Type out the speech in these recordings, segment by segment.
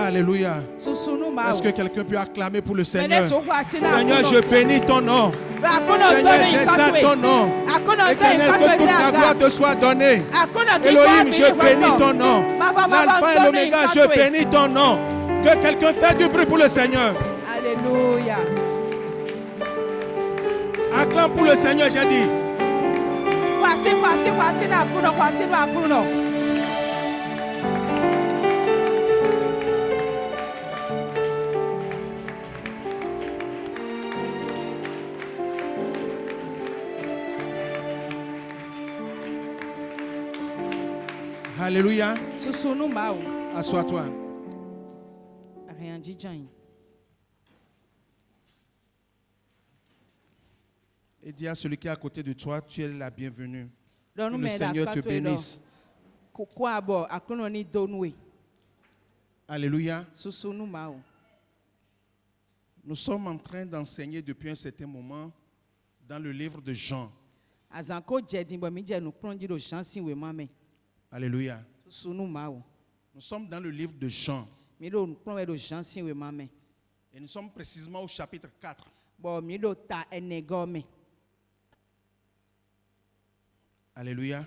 Alléluia. Est-ce que quelqu'un peut acclamer pour le Seigneur? Seigneur, je bénis ton nom. Seigneur, j'exalte ton nom. Éternel, que toute la gloire te soit donnée. Elohim, je bénis ton nom. L'alpha et l'oméga, je bénis ton nom. Que quelqu'un fasse du bruit pour le Seigneur. Alléluia. Acclame pour le Seigneur, j'ai dit. Alléluia. Assois-toi. Et dis à celui qui est à côté de toi, tu es la bienvenue. Que le Seigneur te bénisse. Alléluia. Nous sommes en train d'enseigner depuis un certain moment dans le livre de Jean. Alléluia. Nous sommes dans le livre de Jean. Et nous sommes précisément au chapitre 4. Alléluia.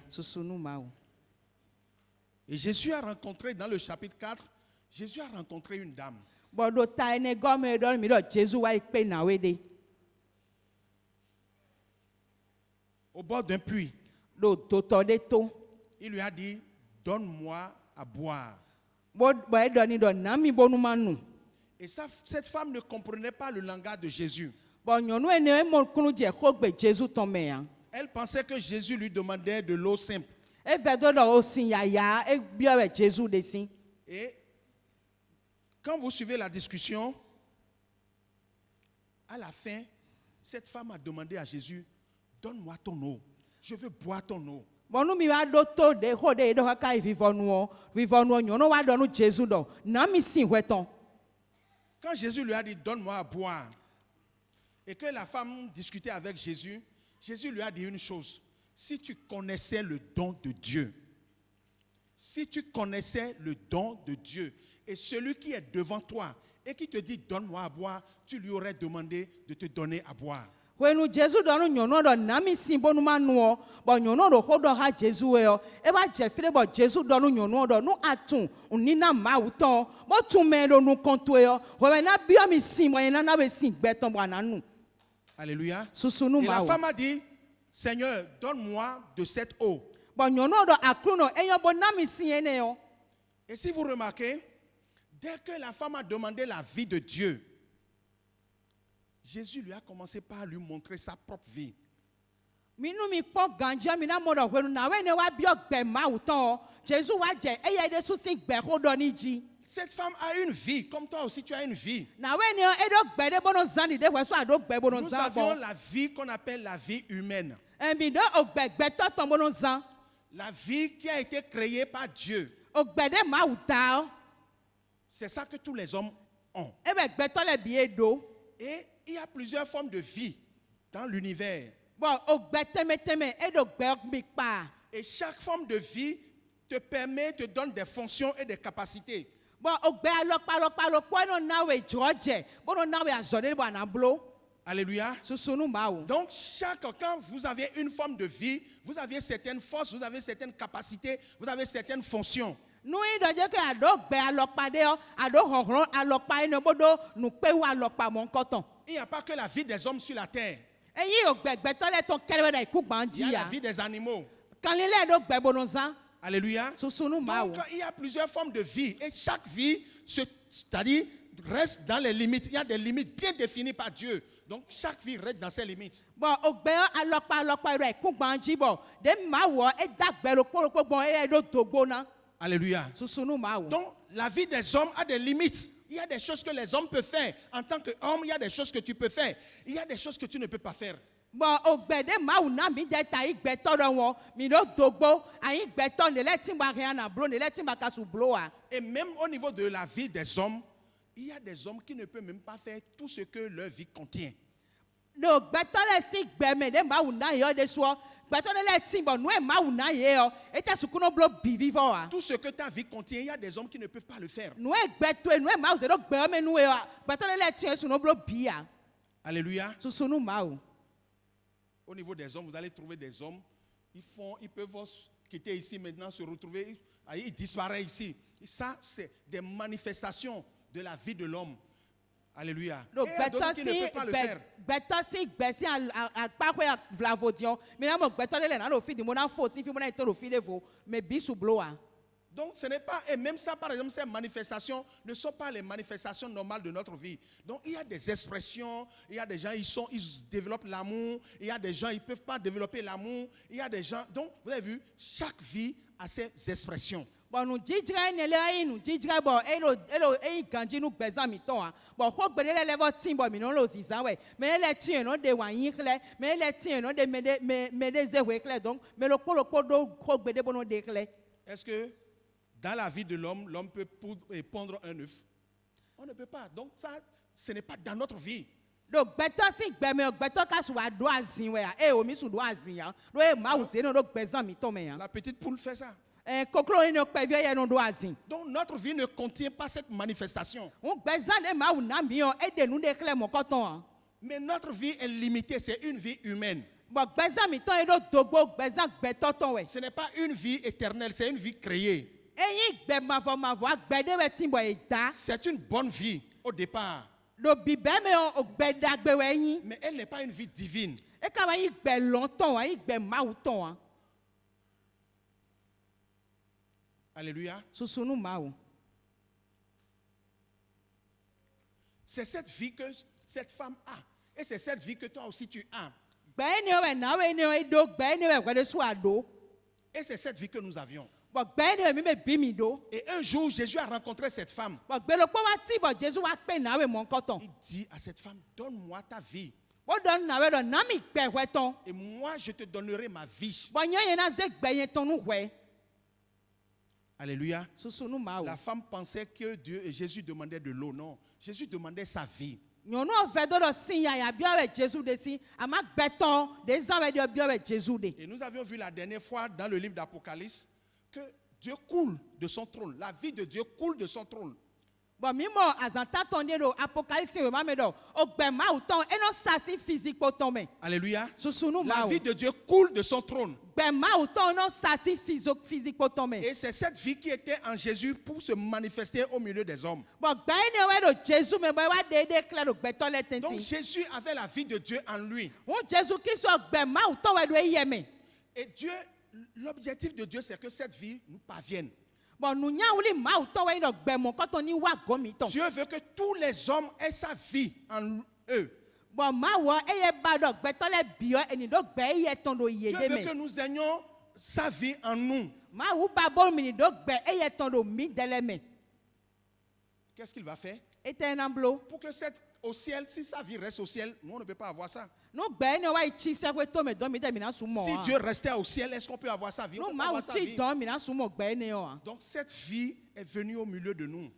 Et Jésus a rencontré dans le chapitre 4, Jésus a rencontré une dame. Au bord d'un puits. Il lui a dit, donne-moi à boire. Et cette femme ne comprenait pas le langage de Jésus. Elle pensait que Jésus lui demandait de l'eau simple. Et quand vous suivez la discussion, à la fin, cette femme a demandé à Jésus, donne-moi ton eau. Je veux boire ton eau. Quand Jésus lui a dit, donne-moi à boire, et que la femme discutait avec Jésus, Jésus lui a dit une chose. Si tu connaissais le don de Dieu, si tu connaissais le don de Dieu, et celui qui est devant toi, et qui te dit, donne-moi à boire, tu lui aurais demandé de te donner à boire. Jésus Alléluia. Et la femme a dit, Seigneur, donne-moi de cette eau. Et si vous remarquez, dès que la femme a demandé la vie de Dieu, Jésus lui a commencé par lui montrer sa propre vie. Cette femme a une vie, comme toi aussi tu as une vie. Nous avions la vie qu'on appelle la vie humaine. La vie qui a été créée par Dieu. C'est ça que tous les hommes ont. Et il y a plusieurs formes de vie dans l'univers. Et chaque forme de vie te permet, te donne des fonctions et des capacités. Alléluia. Donc quand vous avez une forme de vie, vous avez certaines forces, vous avez certaines capacités, vous avez certaines fonctions. Il n'y a pas que la vie des hommes sur la terre. Il y a la vie des animaux. Alléluia. Donc il y a plusieurs formes de vie et chaque vie, c'est-à-dire reste dans les limites. Il y a des limites bien définies par Dieu. Donc chaque vie reste dans ses limites. Alléluia. Donc la vie des hommes a des limites. Il y a des choses que les hommes peuvent faire. En tant qu'homme, il y a des choses que tu peux faire. Il y a des choses que tu ne peux pas faire. Et même au niveau de la vie des hommes, il y a des hommes qui ne peuvent même pas faire tout ce que leur vie contient. No, better let's see Beme, then Mauna, you're the swore. Better let's see, but no Mauna, yeah, it has to blow be viva. Tout ce que ta vie contient, il y a des hommes qui ne peuvent pas le faire. No, better, no mouse, the dog Berman, no, better let's see us no blow beer. Alléluia. So, no mau. Au niveau des hommes, vous allez trouver des hommes, ils peuvent quitter ici maintenant, se retrouver, ils disparaissent ici. Et ça, c'est des manifestations de la vie de l'homme. Alléluia. No, Et il y a d'autres qui ne peuvent pas le faire. better see, Bessie, à pas quoi Vlavodion, mais là, better les n'a fait de mon enfant, si vous m'avez été au fil de vous, mais bisou bloa. Donc ce n'est pas, et même ça par exemple, ces manifestations ne sont pas les manifestations normales de notre vie. Donc il y a des expressions, il y a des gens, ils développent l'amour, il y a des gens, ils ne peuvent pas développer l'amour, il y a des gens, donc vous avez vu, chaque vie a ses expressions. Bon, nous disons, nous disons, bon, et quand nous besoin de temps, bon, faut que les lèvres tiennent, bon, mais non, l'osé, ouais, mais les tiens, non, des wagnes, mais les tiens, non, des zéros, donc, mais le polo, faut que des bons déclés. Est-ce que dans la vie de l'homme, l'homme peut pondre un œuf? On ne peut pas. Donc ça, ce n'est pas dans notre vie. Donc, better si, better qu'à soit doisine, ouais, et au mis sous doisine, ouais, mausé, non, donc besoin de temps, mais. La petite poule fait ça. Donc notre vie ne contient pas cette manifestation. Mais notre vie est limitée, c'est une vie humaine. Ce n'est pas une vie éternelle, c'est une vie créée. C'est une bonne vie au départ. Mais elle n'est pas une vie divine. Alléluia. C'est cette vie que cette femme a. Et c'est cette vie que toi aussi tu as. Et c'est cette vie que nous avions. Et un jour, Jésus a rencontré cette femme. Il dit à cette femme, donne-moi ta vie. Et moi, je te donnerai ma vie. Alléluia. La femme pensait que Jésus demandait de l'eau. Non, Jésus demandait sa vie. Et nous avions vu la dernière fois dans le livre d'Apocalypse que Dieu coule de son trône. La vie de Dieu coule de son trône. Alléluia. La vie de Dieu coule de son trône. Et c'est cette vie qui était en Jésus pour se manifester au milieu des hommes. Donc Jésus avait la vie de Dieu en lui. Et Dieu, l'objectif de Dieu, c'est que cette vie nous parvienne. Dieu veut que tous les hommes aient sa vie en eux. Dieu veut que nous ayons sa vie en nous. Qu'est-ce qu'il va faire? Pour que au ciel, si sa vie reste au ciel, nous on ne peut pas avoir ça. Si Dieu restait au ciel, est-ce qu'on peut avoir sa vie? On peut pas avoir sa vie. Donc cette vie est venue au milieu de nous.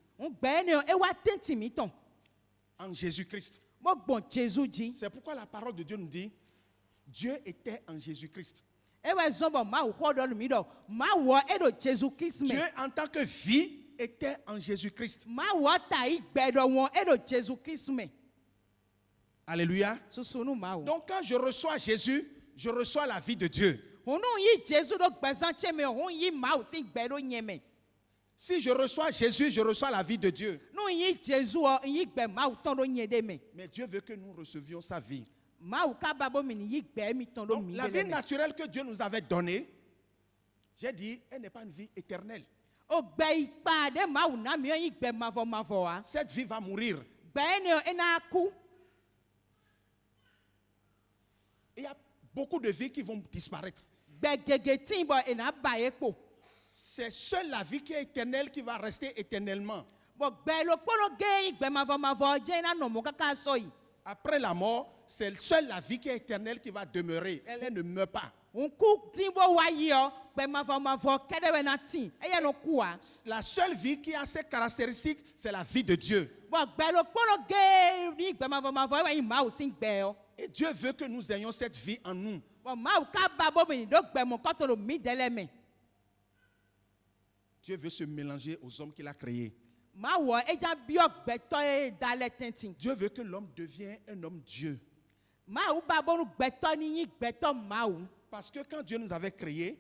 En Jésus-Christ. C'est pourquoi la parole de Dieu nous dit, Dieu était en Jésus-Christ. Dieu en tant que vie était en Jésus-Christ. Alléluia. Donc quand je reçois Jésus, je reçois la vie de Dieu. Si je reçois Jésus, je reçois la vie de Dieu. Mais Dieu veut que nous recevions sa vie. Donc, la vie naturelle que Dieu nous avait donnée, j'ai dit, elle n'est pas une vie éternelle. Cette vie va mourir. Il y a beaucoup de vies qui vont disparaître. C'est seule la vie qui est éternelle qui va rester éternellement. Après la mort, c'est seule la vie qui est éternelle qui va demeurer. Elle ne meurt pas. La seule vie qui a ces caractéristiques, c'est la vie de Dieu. Et Dieu veut que nous ayons cette vie en nous. Bon, mawu ka ba bo mi do gbe mo ko to lo mi dele me. Dieu veut se mélanger aux hommes qu'il a créés. Mawu eja bi ogbe to e dale tentin. Dieu veut que l'homme devienne un homme Dieu. Mawu ba bo nu gbe to ni yin gbe to mawu. Parce que quand Dieu nous avait créés,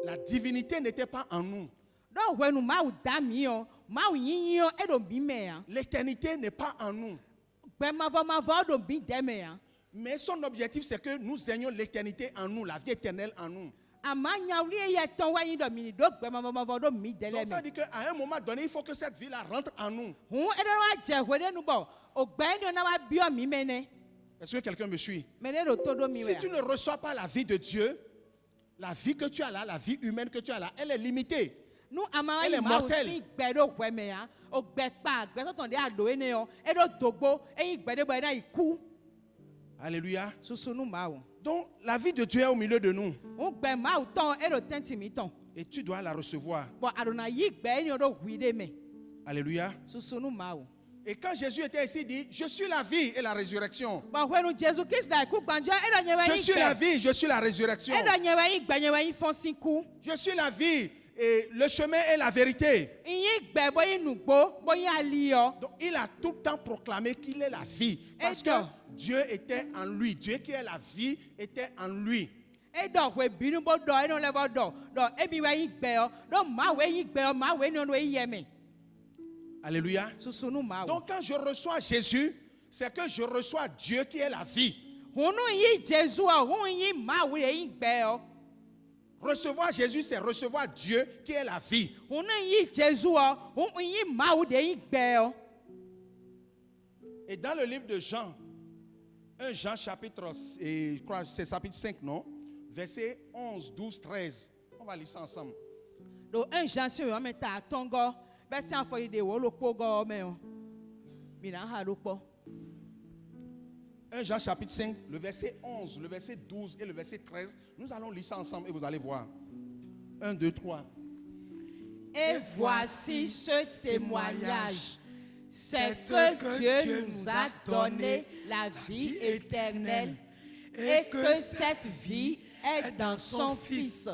la divinité n'était pas en nous. Do wenu mawu da mi o, mawu yin o e do mi me ya. L'éternité n'est pas en nous. Gbe ma vo do mi de me ya. Mais son objectif, c'est que nous ayons l'éternité en nous, la vie éternelle en nous. Ama nyawli ye ton wa yin do mi do gbe ma vo do mi dele Donc ça me. dit qu'à un moment donné, il faut que cette vie-là rentre en nous. Hu e do wa je we de nu bo, o gbe ni na wa bi o mi me ne. Est-ce que quelqu'un me suit? Me ne do to do mi Si we. tu ne reçois pas la vie de Dieu, la vie que tu as là, la vie humaine que tu as là, elle est limitée. Nu ama wa Elle est yin mawu mortelle. si gbe do we me ya. O gbe pa gbe to ton de ado ene o, e do dogbo, e yin gbe de bo na iku. Alléluia. Susunu mawu. Donc la vie de Dieu est au milieu de nous. Un gbe mawu ton e do tenti mi ton. Et tu dois la recevoir. Bon adona yi gbe ni o do hui de me. Alléluia. Susunu mawu. Et quand Jésus était ici, il dit, je suis la vie et la résurrection. Bon wenu Jesus Christ da iku gbanjo e do nyewe Je yin suis la gbe. vie, je suis la résurrection. E do nyewe yin gbe nyewe yin fon sinku. Je suis la vie et le chemin et la vérité. Yin gbe bo yin nugbo, bo yin ali yo. Donc il a tout le temps proclamé qu'il est la vie. Parce que Dieu était en lui. Dieu qui est la vie était en lui. E do we binu bo do e no le bo do. Do e mi we yin gbe yo. Do ma we yin gbe yo, ma we ni ono e yeme. Alléluia. Susunu mawu. Donc quand je reçois Jésus, c'est que je reçois Dieu qui est la vie. Hunu yi Jesus o, hun yin ma we yin gbe yo. Recevoir Jésus, c'est recevoir Dieu qui est la vie. Hunu yi Jesus o, hun yin ma we de yin gbe yo. Et dans le livre de Jean, 1 Jean chapitre, et je crois c'est chapitre 5, non? Verset 11, 12, 13. On va lire ça ensemble. Do un jansi yo me ta tongo, be si an fo ide wo lo pogo me o. Mi na ha lo po. 1 Jean chapitre 5, le verset 11, le verset 12 et le verset 13. Nous allons lire ça ensemble et vous allez voir. 1, 2, 3. Et voici ce témoignage. C'est que Dieu nous a donné la vie éternelle et que cette vie est dans son Fils.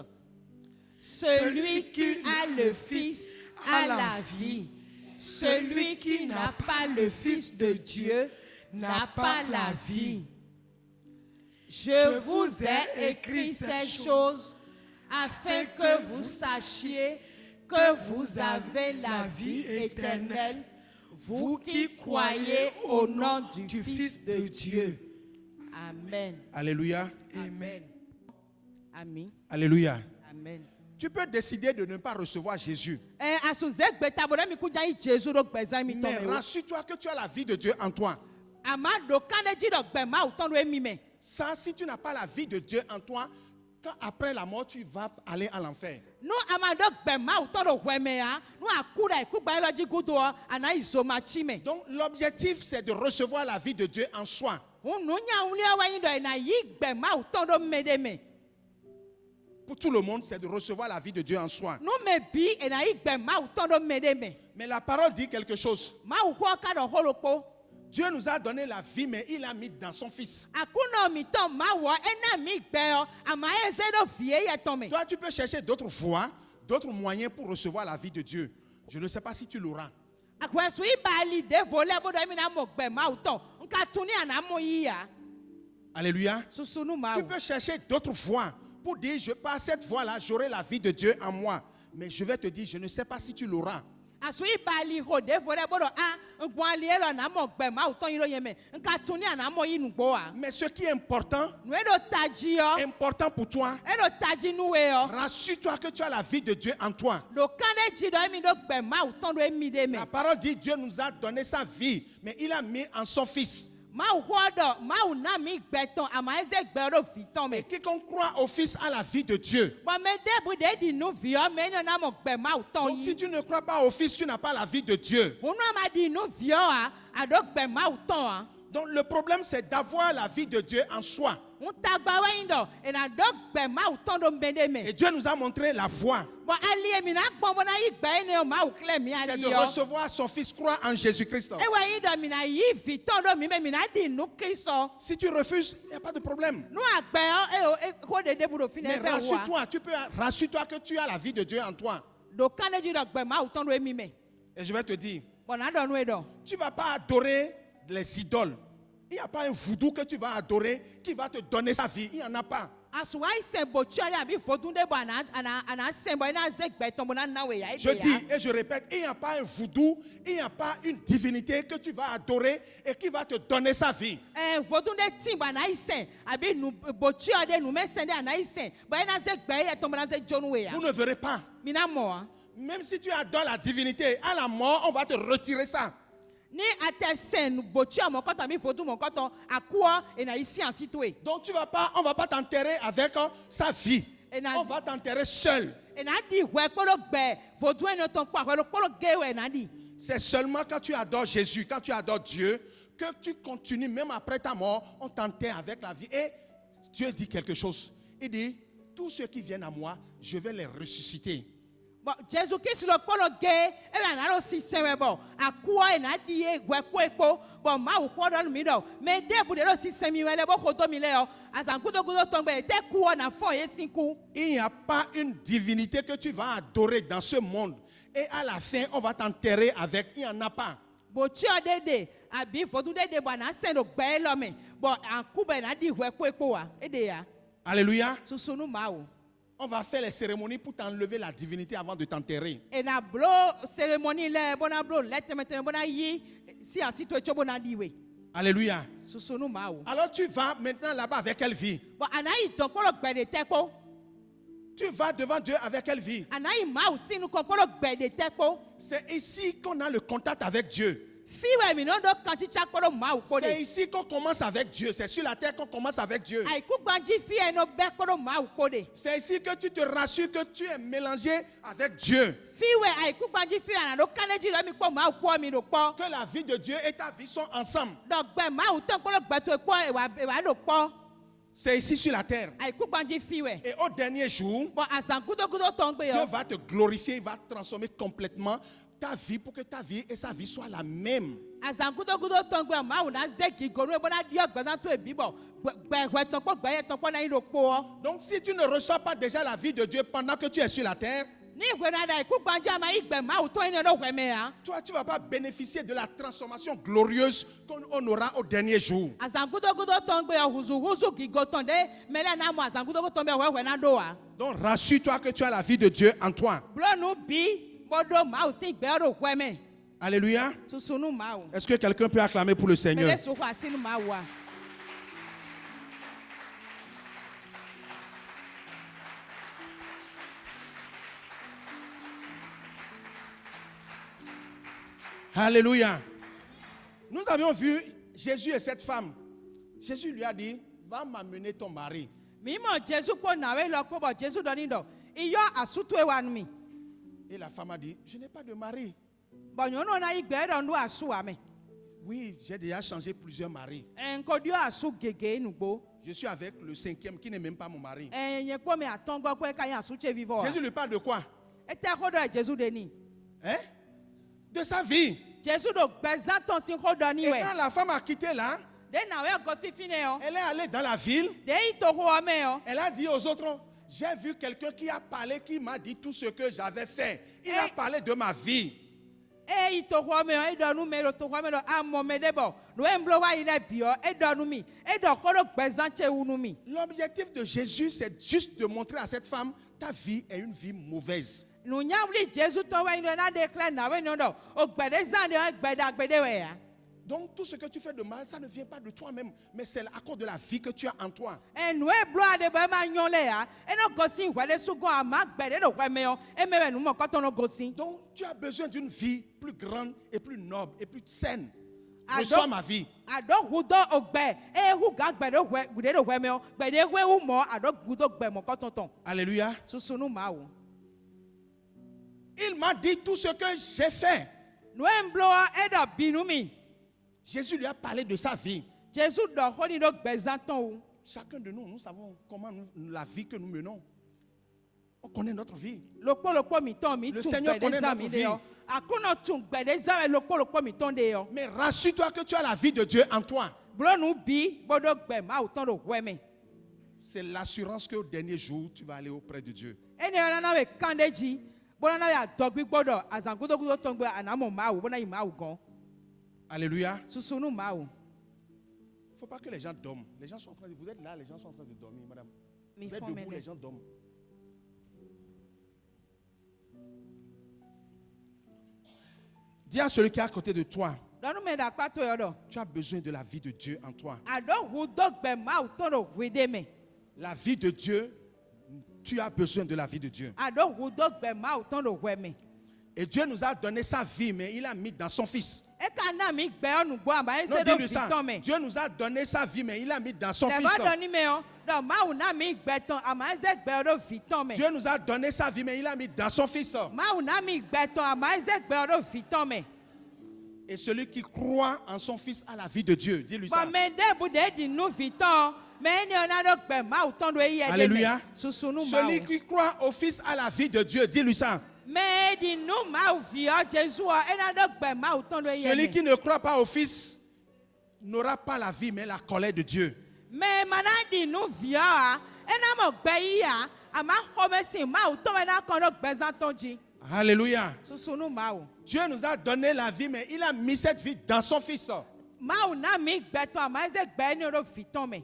Celui qui a le Fils a la vie. Celui qui n'a pas le Fils de Dieu n'a pas la vie. Je vous ai écrit ces choses afin que vous sachiez que vous avez la vie éternelle, vous qui croyez au nom du Fils de Dieu. Amen. Alléluia. Amen. Amen. Alléluia. Amen. Tu peux décider de ne pas recevoir Jésus. Mais rassure-toi que tu as la vie de Dieu en toi. Ça, si tu n'as pas la vie de Dieu en toi, quand après la mort, tu vas aller à l'enfer. Donc l'objectif, c'est de recevoir la vie de Dieu en soi. Pour tout le monde, c'est de recevoir la vie de Dieu en soi. Mais la parole dit quelque chose. Dieu nous a donné la vie, mais il l'a mis dans son Fils. Toi, tu peux chercher d'autres voies, d'autres moyens pour recevoir la vie de Dieu. Je ne sais pas si tu l'auras. Alléluia. Tu peux chercher d'autres voies pour dire, par cette voie-là, j'aurai la vie de Dieu en moi. Mais je vais te dire, je ne sais pas si tu l'auras. Mais ce qui est important pour toi, rassure-toi que tu as la vie de Dieu en toi. La parole dit, Dieu nous a donné sa vie, mais il a mis en son Fils. Et quiconque croit au Fils a la vie de Dieu. Donc si tu ne crois pas au Fils, tu n'as pas la vie de Dieu. Donc le problème, c'est d'avoir la vie de Dieu en soi. Ntagba wa yin do. Ena do gbe ma uton do mbende me. Et Dieu nous a montré la voie. Bon ali emi na gbon bona yi gbe ene o ma ukle mi C'est ali de yo. recevoir son Fils, croire en Jésus-Christ. E wa yin do mi na yi viton do mi me mi na di nu Kristo. Si tu refuses, il n'y a pas de problème. Nu agbe o ko de bu do fi na Mais be wa. rassure-toi, rassure-toi que tu as la vie de Dieu en toi. Do kaneji do gbe ma uton do emi me. Et je vais te dire, Bon na do nu e do. tu ne vas pas adorer les idoles. Il n'y a pas un voodoo que tu vas adorer qui va te donner sa vie. Il n'y en a pas. Asuwa ise bochi ari abi fodunde bo ana sembo ina ze gbe ton bona na we ya Je dis et je répète, il n'y a pas un voodoo, il n'y a pas une divinité que tu vas adorer et qui va te donner sa vie. Fodunde timba na ise abi nu bochi ade nu mesende ana ise bo ina ze gbe ye ton bona ze jonu we ya. Vous ne verrez pas. Mina mo Même si tu adores la divinité, à la mort, on va te retirer ça. ni atesen bochi amokoto mi fodu mokoto akuo ina isi ansitwe. Donc on va pas t'enterrer avec sa vie. Et On va t'enterrer seul. Ena di we polo gbe fodu eno ton kwa polo gewe na di. C'est seulement quand tu adores Jésus, quand tu adores Dieu, que tu continues, même après ta mort, on t'enterre avec la vie. Et Dieu dit quelque chose. Il dit, tous ceux qui viennent à moi, je vais les ressusciter. Bon, Jésus Christ le polo ge e na ro si sewe bo akuo ena di e we po bon ma wo do mi do me de bu de ro si semi wele bo ko do mi le o azankudo gudo tongbe te kuo na fo ye sinku. Il n'y a pas une divinité que tu vas adorer dans ce monde. Et à la fin, on va t'enterrer avec. Il n'y en a pas. Bo chi odede abi fodu dede bo na sen do gbe lo me bon ankube na di we po wa ede ya Alléluia. susunu ma wo. On va faire les cérémonies pour t'enlever la divinité avant de t'enterrer. Et na blo cérémonie le bona blo lettemete bona yi si asito echo bona diwe. Alléluia. Susunu ma wo. Alors tu vas maintenant là-bas avec quelle vie? Bon anayi ton polo gbe de tepo. Tu vas devant Dieu avec quelle vie? Anayi ma wo sinu ko polo gbe de tepo. C'est ici qu'on a le contact avec Dieu. Fiwe mi no do kanti chakporo ma wo C'est kode. ici qu'on commence avec Dieu. C'est sur la terre qu'on commence avec Dieu. Ai ku gbanji fi no be kporo ma wo kode. C'est ici que tu te rassures que tu es mélangé avec Dieu. Fiwe ai ku gbanji fi ana do kaneji do mi po ma wo mi do po. Que la vie de Dieu et ta vie sont ensemble. Do gbe ma wo ton polo gbe to po e wa do po. C'est ici sur la terre. Ai ku gbanji fiwe. Et au dernier jour, Bon azankudo gudo tongbe Dieu yo. va te glorifier, il va transformer complètement ta vie pour que ta vie et sa vie soient la même. Azankudo gudo tongbe ma wo na zeki gonu e bona dio gbe to e bibo. Gbe ton po gbe ye ton po na yin do po. Donc si tu ne reçois pas déjà la vie de Dieu pendant que tu es sur la terre, Ni gbe na da ku gbanji ama igbe ma wo to yin do we me ya. toi tu ne vas pas bénéficier de la transformation glorieuse qu'on aura au dernier jour. Azankudo gudo tongbe yo huzu gigo tonde mele na mo azankudo gudo tongbe we na do wa. Donc rassure-toi que tu as la vie de Dieu en toi. Blo nu bi bodo ma wo sin gbe do we me. Alléluia. Susunu ma wo. Est-ce que quelqu'un peut acclamer pour le Seigneur? Mele so kwa sinu ma wo. Alléluia. Nous avions vu Jésus et cette femme. Jésus lui a dit, va m'amener ton mari. Mi mo Jesu po na we lo po bo Jesu do ni do. Iyo asutu e wa nu mi. Et la femme a dit, je n'ai pas de mari. Bo nyono na igbe do ndu asu wa me. Oui, j'ai déjà changé plusieurs maris. Enko dio asu gege nugbo. Je suis avec le 5e qui n'est même pas mon mari. Enye po me atongo pe ka yan asu che vivo. Jésus lui parle de quoi? Ete ko do Jesu de ni. Hein? De sa vie. Jésus do gbeza ton sin ko do ni Et we. quand la femme a quitté là, De na we go si fine yo. elle est allée dans la ville. De ito ho me yo. Elle a dit aux autres, j'ai vu quelqu'un qui a parlé, qui m'a dit tout ce que j'avais fait. Il a parlé de ma vie. E ito ho me yo e do nu me ro to ho me do amo me de bo. No emblo wa ile bio e do nu mi. E do ko do gbeza che unu mi. L'objectif de Jésus, c'est juste de montrer à cette femme, ta vie est une vie mauvaise. Nu nyawli Jesu to we ndo na declare na we no do. O gbede zan de gbeda gbede we ya. Donc tout ce que tu fais de mal, ça ne vient pas de toi-même, mais c'est à cause de la vie que tu as en toi. E nu e blo ade ba ma nyon le ya. E no gosi wele sugo ama gbede do we me yo. E me we nu mo ko to no gosi. Donc tu as besoin d'une vie plus grande et plus noble et plus saine. Ah, Reçois donc- ma vie. Ado hudo ogbe. E hu ga gbede we do we me yo. Gbede we hu mo ado hudo gbe mo ko tonton. Alléluia. Susunu ma wo. Il m'a dit tout ce que j'ai fait. Nu e mblo e do binu mi. Jésus lui a parlé de sa vie. Jésus dɔ xɔ ni ɖo gbezãtɔ wo. Chacun de nous, nous savons comment la vie que nous menons. On connaît notre vie. Lokpolokpo mitɔ mi Le tun Seigneur connaît gbɛdeza notre mi de vie. yɔ. Akunɔ tun gbɛdeza mi lokpolokpo mitɔ de yɔ. Mais rassure-toi que tu as la vie de Dieu en toi. Blonu bi bodo gbɛ mawu tɔn do wɛmɛ. C'est l'assurance qu'au dernier jour, tu vas aller auprès de Dieu. Ene yɔ nana bɛ kan de dzi. Bona ya dɔgbi gbɔdɔ azangudogudo tɔn gbɛ anamɔ mawu bona yi mawu gɔn. Alléluia. Susunu mawu. Il ne faut pas que les gens dorment. Les gens sont en train de... Vous êtes là, les gens sont en train de dormir, madame. Mi Vous êtes fɔn debout, mɛ les dɛ. gens dorment. Dis à celui qui est à côté de toi, Dɔnu mɛ da kpato yɔ dɔ. tu as besoin de la vie de Dieu en toi. Aɖo ʋu do gbɛ mawu tɔn do ʋui de mɛ. La vie de Dieu, tu as besoin de la vie de Dieu. Aɖo ʋu do gbɛ mawu tɔn do wɛmɛ. Et Dieu nous a donné sa vie, mais il a mis dans son Fils. Eka na mi gbɛ yɔ nugbɔ aba Non, ese do dis-lui ça. vitɔn mɛ. Dieu nous a donné sa vie, mais il a mis dans son Tɛfɔ Fils. dɔ ni mɛ yɔ. Dɔ mawu na mi gbɛ tɔn ama ese gbɛ yɔ do vitɔn mɛ. Dieu nous a donné sa vie, mais il a mis dans son Fils. Mawu na mi gbɛ tɔn ama ese gbɛ yɔ do vitɔn mɛ. Et celui qui croit en son Fils a la vie de Dieu. Dis-lui ça. Bɔn mɛ de bu de di nu vitɔn mɛ eni yɔ na do gbɛ mawu tɔn do eyi ɛde Alléluia. mɛ. Susunu Celui mawu. qui croit au Fils a la vie de Dieu. Dis-lui ça. Mɛ di nu mawu viɔ Jesu wɔ ena do gbɛ mawu tɔn do eyi Celui ɛde qui ne croit pas au Fils n'aura pas la vie, mais la colère de Dieu. mɛ mana di nu viɔ wa ena mɔ gbɛ yi ya ama xɔmɛ si mawu tɔn mɛ na kɔn do gbɛzãtɔn dzi. Alléluia. Susunu mawu. Dieu nous a donné la vie, mais il a mis cette vie dans son Fils. Mawu na mi gbɛ tɔn ama ese gbɛ eni yɔ do vitɔn mɛ.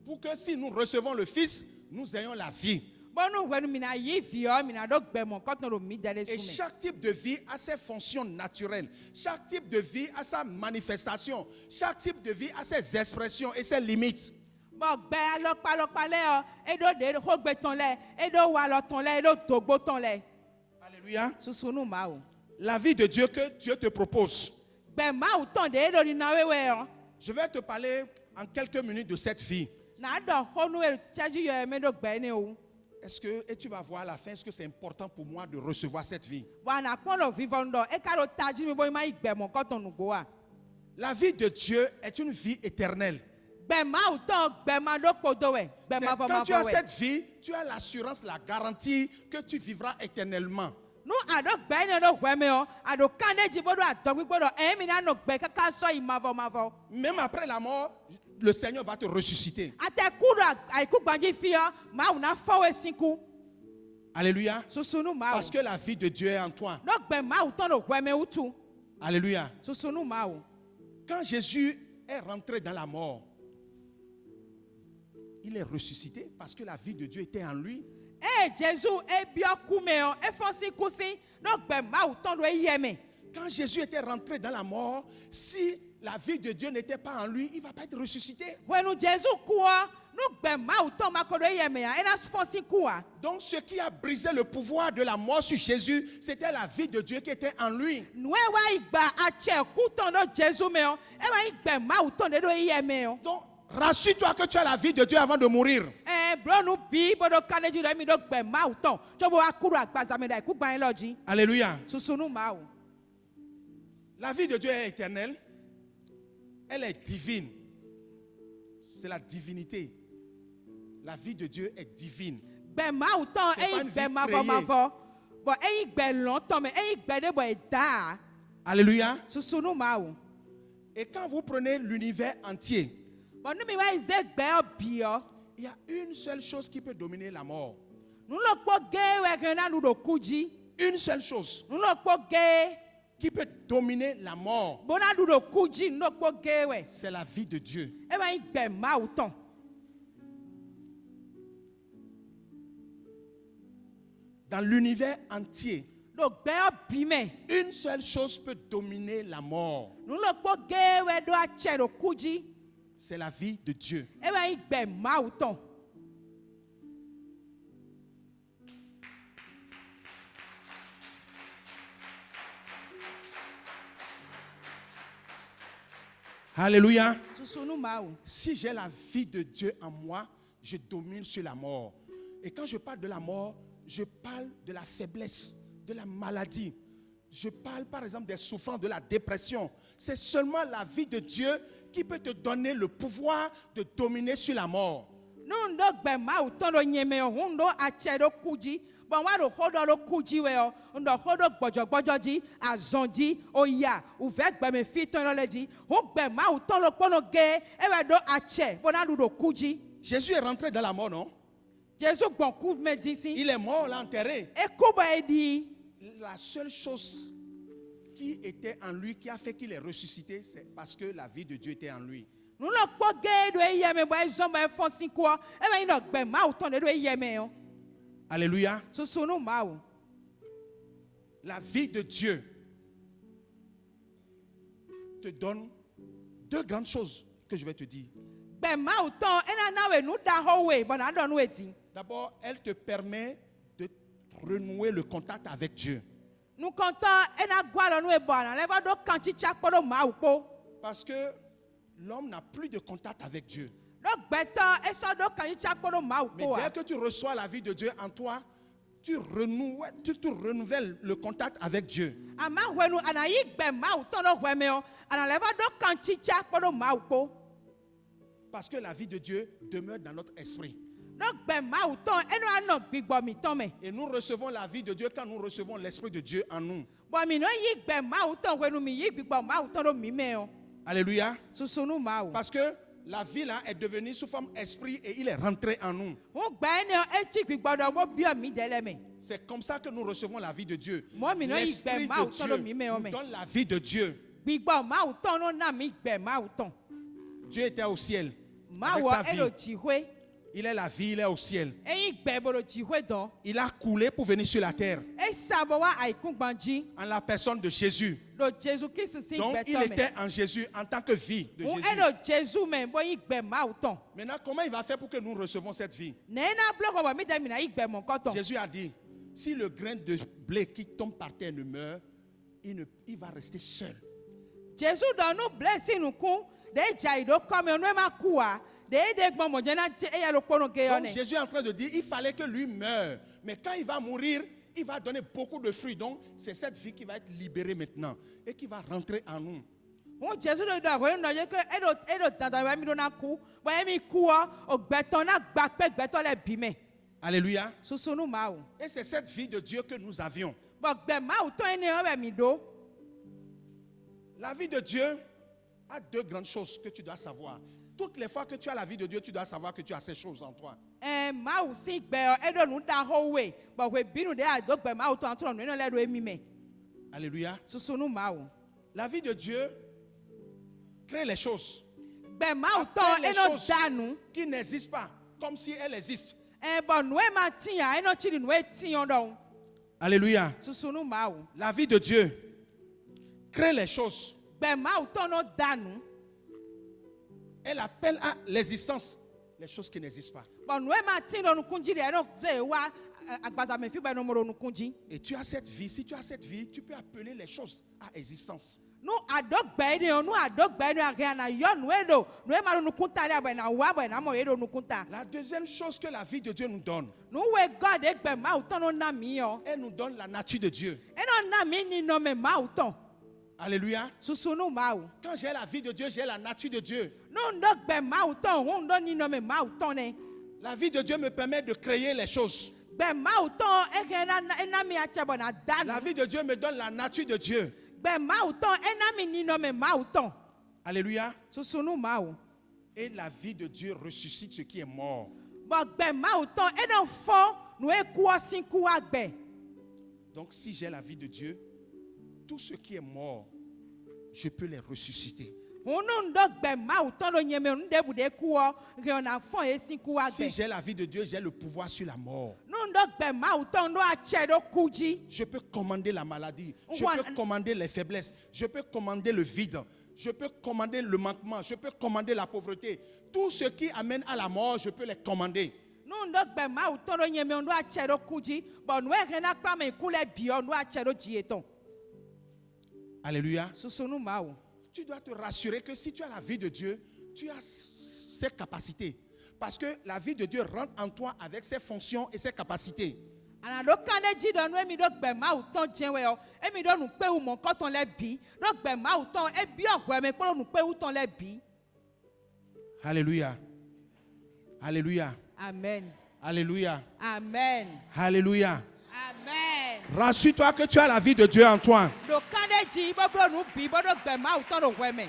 Pour que si nous recevons le Fils, nous ayons la vie. Bɔnu wɛnu mina yi viɔ mina do gbɛmɔ kɔtɔn do mi da de Et su mɛ. chaque type de vie a ses fonctions naturelles. Chaque type de vie a sa manifestation. Chaque type de vie a ses expressions et ses limites. Bɔn gbɛ alɔkpalɔkpa lɛ yɔ eɖo de xɔ gbɛtɔn lɛ eɖo walɔtɔn lɛ eɖo dogbotɔn lɛ. Alléluia. Susunu mawu. La vie de Dieu que Dieu te propose. Gbɛ mawu tɔn de eɖo di na wewɛ yɔ. Je vais te parler en quelques minutes de cette vie. Na dɔ xɔnu tsadzi yɔ mɛ do gbɛ ne o. Et tu vas voir à la fin, est-ce que c'est important pour moi de recevoir cette vie? Bɔn anakpɔn lɔ vivɔ dɔ eka do tadzi mi bɔ ma yi gbɛmɔ kɔtɔn nugbo wa. La vie de Dieu est une vie éternelle. Gbɛ mawu tɔn gbɛma do kpodo wɛ C'est gbɛma quand tu fɔ as wɛ. cette vie, tu as l'assurance, la garantie que tu vivras éternellement. Nu aɖo gbɛ ne do wɛmɛ yɔ aɖo kan de dzi bo do adɔgbigbo dɔ ɛmi na nɔ gbɛ kaka sɔ yi mavɔ. Même après la mort, le Seigneur va te ressusciter. Ate ku do ayiku gbadzi fi yɔ mawu na fɔ wɛ siku. Alléluia. Susunu mawu. Parce que la vie de Dieu est en toi. No gbɛ mawu tɔn do wɛmɛ wutu. Alléluia. Susunu mawu. Quand Jésus est rentré dans la mort, il est ressuscité parce que la vie de Dieu était en lui. Jesu ebiɔ kume yɔ efɔsi kusi no gbɛ mawu tɔn do eyɛmɛ. Quand Jésus était rentré dans la mort, si la vie de Dieu n'était pas en lui, il ne va pas être ressuscité. Wɛnu Jesu kuɔ no gbɛ mawu tɔn ma ko do eyɛmɛ ya ena fɔsi kuwa. Donc ce qui a brisé le pouvoir de la mort sur Jésus, c'était la vie de Dieu qui était en lui. Nue wa yi gba atsɛ ku tɔn do Jesu mɛ yɔ ewa yi gbɛ mawu tɔn de do eyɛmɛ yɔ. Donc rassure-toi que tu as la vie de Dieu avant de mourir. Blɔnu bi bodo kanedzi do emi do gbɛ mawu tɔn tso bo akuru agbazame da iku gban lɔ dzi. Alléluia. Susunu mawu. La vie de Dieu est éternelle. Elle est divine. C'est la divinité. La vie de Dieu est divine. Gbɛ mawu tɔn C'est pas eyi une gbɛ vie mavɔ bɔn eyi gbɛ lɔn tɔn mɛ eyi gbɛ de bɔ eda. Alléluia. Susunu mawu. Et quand vous prenez l'univers entier, Bɔn numi wa yi ze gbɛ biɔ. il y a une seule chose qui peut dominer la mort. Nulokpo ge wɛ kɛ na nu do ku dzi. Une seule chose Nulokpo ge qui peut dominer la mort, bona nu do ku dzi nulokpo ge wɛ. c'est la vie de Dieu. Ewa yi gbɛ mawu tɔn. Dans l'univers entier, Do gbɛ bi mɛ. une seule chose peut dominer la mort. Nulokpo ge wɛ do atsɛ do ku dzi. C'est la vie de Dieu. Ewa yi gbɛ mawu tɔn. Alléluia. Susunu mawu. Si j'ai la vie de Dieu en moi, je domine sur la mort. Et quand je parle de la mort, je parle de la faiblesse, de la maladie, Je parle par exemple des souffrances de la dépression. C'est seulement la vie de Dieu qui peut te donner le pouvoir de dominer sur la mort. Nu ndo gbe mawu tɔn ɖo nye me o, hu ndo atse ɖo ku dzi, bɔn wa ɖo xɔ ɖo ɖo ku dzi we o, ndo xɔ ɖo gbɔdzɔgbɔdzɔ dzi, azɔn dzi, oya, uve gbeme fi tɔn ɖo le dzi, hu gbe mawu tɔn ɖo kpɔnɔ ge, ewɔ ɖo atse, bona ɖu ɖo ku dzi. Jésus est rentré dans la mort, non? Jésus gbɔn ku me dzi si. Il est mort, on l'a enterré. Eku bɔ edi. La seule chose qui était en lui, qui a fait qu'il est ressuscité, c'est parce que la vie de Dieu était en lui. Nu lɔ kpɔ ge ɖo eyeme bɔ ezɔn bɔ efɔ si kua, ewɔ yi nɔ gbe mawu tɔn ɖe ɖo eyeme o. Alléluia. Susu nu mawu. La vie de Dieu te donne deux grandes choses que je vais te dire. Gbe mawu tɔn ena na we nu da hɔ we, bɔn na ɖɔ nu edi. D'abord, elle te permet de renouer le contact avec Dieu. Nukɔntɔ ena gbɔ nu ebɔ ana lɛ va ɖo kantitsa kpɔ ɖo mawu kpɔ. Parce que l'homme n'a plus de contact avec Dieu. Ɖo gbɛtɔ esɔ ɖo kantitsa kpɔ ɖo mawu Mais kpɔ dès wa. que tu reçois la vie de Dieu en toi, tu renouvelles le contact avec Dieu. Ama hwenu ana yi gbe mawu tɔn ɖo hwɛmɛ o, ana lɛ va ɖo kantitsa kpɔ ɖo mawu kpɔ. Parce que la vie de Dieu demeure dans notre esprit. Ɖo gbe mawu tɔn eno anɔ gbigbɔ mi tɔn me. Et nous recevons la vie de Dieu quand nous recevons l'Esprit de Dieu en nous. Bɔn mi no yi gbe mawu tɔn hwenu mi yi gbigbɔ mawu tɔn ɖo mi me o. Alléluia. Susu nu mawu. Parce que la vie là est devenue sous forme esprit et il est rentré en nous. Hu gbe ne eti gbigbɔ ɖo mo biɔ mi de lɛ me. C'est comme ça que nous recevons la vie de Dieu. Moi, mi no yi L'Esprit gbe mawu de tɔn Dieu ɖo mi me o nous me. donne la vie de Dieu. Gbigbɔ mawu tɔn no na mi gbe mawu tɔn. Dieu était au ciel avec Mawu sa elo vie. dziƒoe. Il est la vie, il est au ciel. Eyi gbe bo ɖo dziƒoe dɔ. Il a coulé pour venir sur la terre Esa bɔ wa ayikungban dzi. en la personne de Jésus. Ɖo Jésus Kristu si Donc il gbɛtɔ me. était en Jésus en tant que vie de Hu Jésus. elo Jésus me bɔ yi gbe mawu tɔn. Maintenant, comment il va faire pour que nous recevons cette vie? Ne na blo kɔ bɔ mi de mi na yi gbe mɔ kɔtɔn. Jésus a dit, si le grain de blé qui tombe par terre ne meurt, il va rester seul. Jésus dɔ nu ble si nukun de dza yi ɖo kɔme nu ema ku wa de de gbɔn mɔdze na te eya lo kpɔnɔ ge yɔ Donc ne. Jésus est en train de dire, il fallait que lui meure. Mais quand il va mourir, il va donner beaucoup de fruits. Donc c'est cette vie qui va être libérée maintenant et qui va rentrer en nous. Hu Jésus ɖo dɔ hɔn nɔ dze ke eɖo dandan bɛ mi ɖo na ku bɔ emi kuɔ o gbɛtɔ na gba kpe gbɛtɔ le bi me. Alléluia. Susu nu mawu. Et c'est cette vie de Dieu que nous avions. Bɔ gbe mawu tɔn ene yɔ bɛ mi ɖo. La vie de Dieu a deux grandes choses que tu dois savoir. Toutes les fois que tu as la vie de Dieu, tu dois savoir que tu as ces choses en toi. Mawu si gbe yɔ eɖo nu da hɔ we bɔ hwe binu de ado gbe mawu tɔn atrɔ nu ene lɛ ɖo emi me. Alléluia. Susu nu mawu. La vie de Dieu crée les choses Gbe mawu Appelle tɔn les eno choses da nu. qui n'existent pas, comme si elles existent. Bɔ nu ema tia eno tsi di nu etiyan dɔn. Alléluia. Susu nu mawu. La vie de Dieu crée les choses. Gbe mawu tɔn no da nu. Elle appelle à l'existence les choses qui n'existent pas. Bɔ nu ema ti ɖo nukun dzi de eno ze wa agbazame fi bɛ no mo ɖo nukun dzi. Et tu as cette vie. Si tu as cette vie, tu peux appeler les choses à existence. Nu ado gbe ne o nu ado gbe ne ahɛ na yɔ nu eɖo nu ema ɖo nukun ta de abɔ na wa abɔ na mɔ eɖo nukun ta. La deuxième chose que la vie de Dieu nous donne, Nu we God de gbe mawu tɔn no na mi yɔ. elle nous donne la nature de Dieu. Eno na mi ni nɔme mawu tɔn. Alléluia. Susu nu mawu. Quand j'ai la vie de Dieu, j'ai la nature de Dieu. Nu ŋdɔ gbe mawu tɔn hu ŋdɔ ni nɔme mawu tɔn ne. La vie de Dieu me permet de créer les choses. Gbe mawu tɔn ehe ena mi atsɛ bɔ na da La nu. vie de Dieu me donne la nature de Dieu. Gbe mawu tɔn ena mi ni nɔme mawu tɔn. Alléluia. Susu nu mawu. Et la vie de Dieu ressuscite ce qui est mort. Bɔ gbe mawu tɔn eno fɔ nu ekuɔ si ku agbe. Donc si j'ai la vie de Dieu, tout ce qui est mort, je peux les ressusciter. Hunu ŋdɔ gbe mawu tɔn ɖo nye me nu de bu de kuɔ he na fɔ esi ku Si agbe. j'ai la vie de Dieu, j'ai le pouvoir sur la mort. Nu ŋdɔ gbe mawu tɔn ɖo atsɛ ɖo ku dzi. Je peux commander la maladie. Je One- peux commander les faiblesses. Je peux commander le vide. Je peux commander le manquement. Je peux commander la pauvreté. Tout ce qui amène à la mort, je peux les commander. Nu ŋdɔ gbe mawu tɔn ɖo nye me ɖo atsɛ ɖo ku dzi. Bɔ nu ehe na kpa me ku le biɔ nu atsɛ ɖo dzi etɔn. Alléluia. Susu nu mawu. Tu dois te rassurer que si tu as la vie de Dieu, tu as ses capacités. Parce que la vie de Dieu rentre en toi avec ses fonctions et ses capacités. Ana do kane dzi do nu emi do gbe mawu tɔn dzewe yɔ emi do nukpewu mɔkɔtɔn lɛ bi do gbe mawu tɔn ebi ɔhɔɛmɛ kpɔ do nukpewu tɔn lɛ bi. Alléluia. Alléluia. Amen. Alléluia. Amen. Alléluia. Amen. Rassure-toi que tu as la vie de Dieu en toi. Do kane dzi bo do nu bi bo do gbe mawu tɔn do hɔɛmɛ.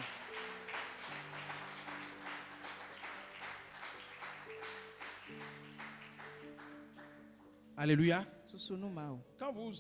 Alléluia. Susunu mawu. Quand vous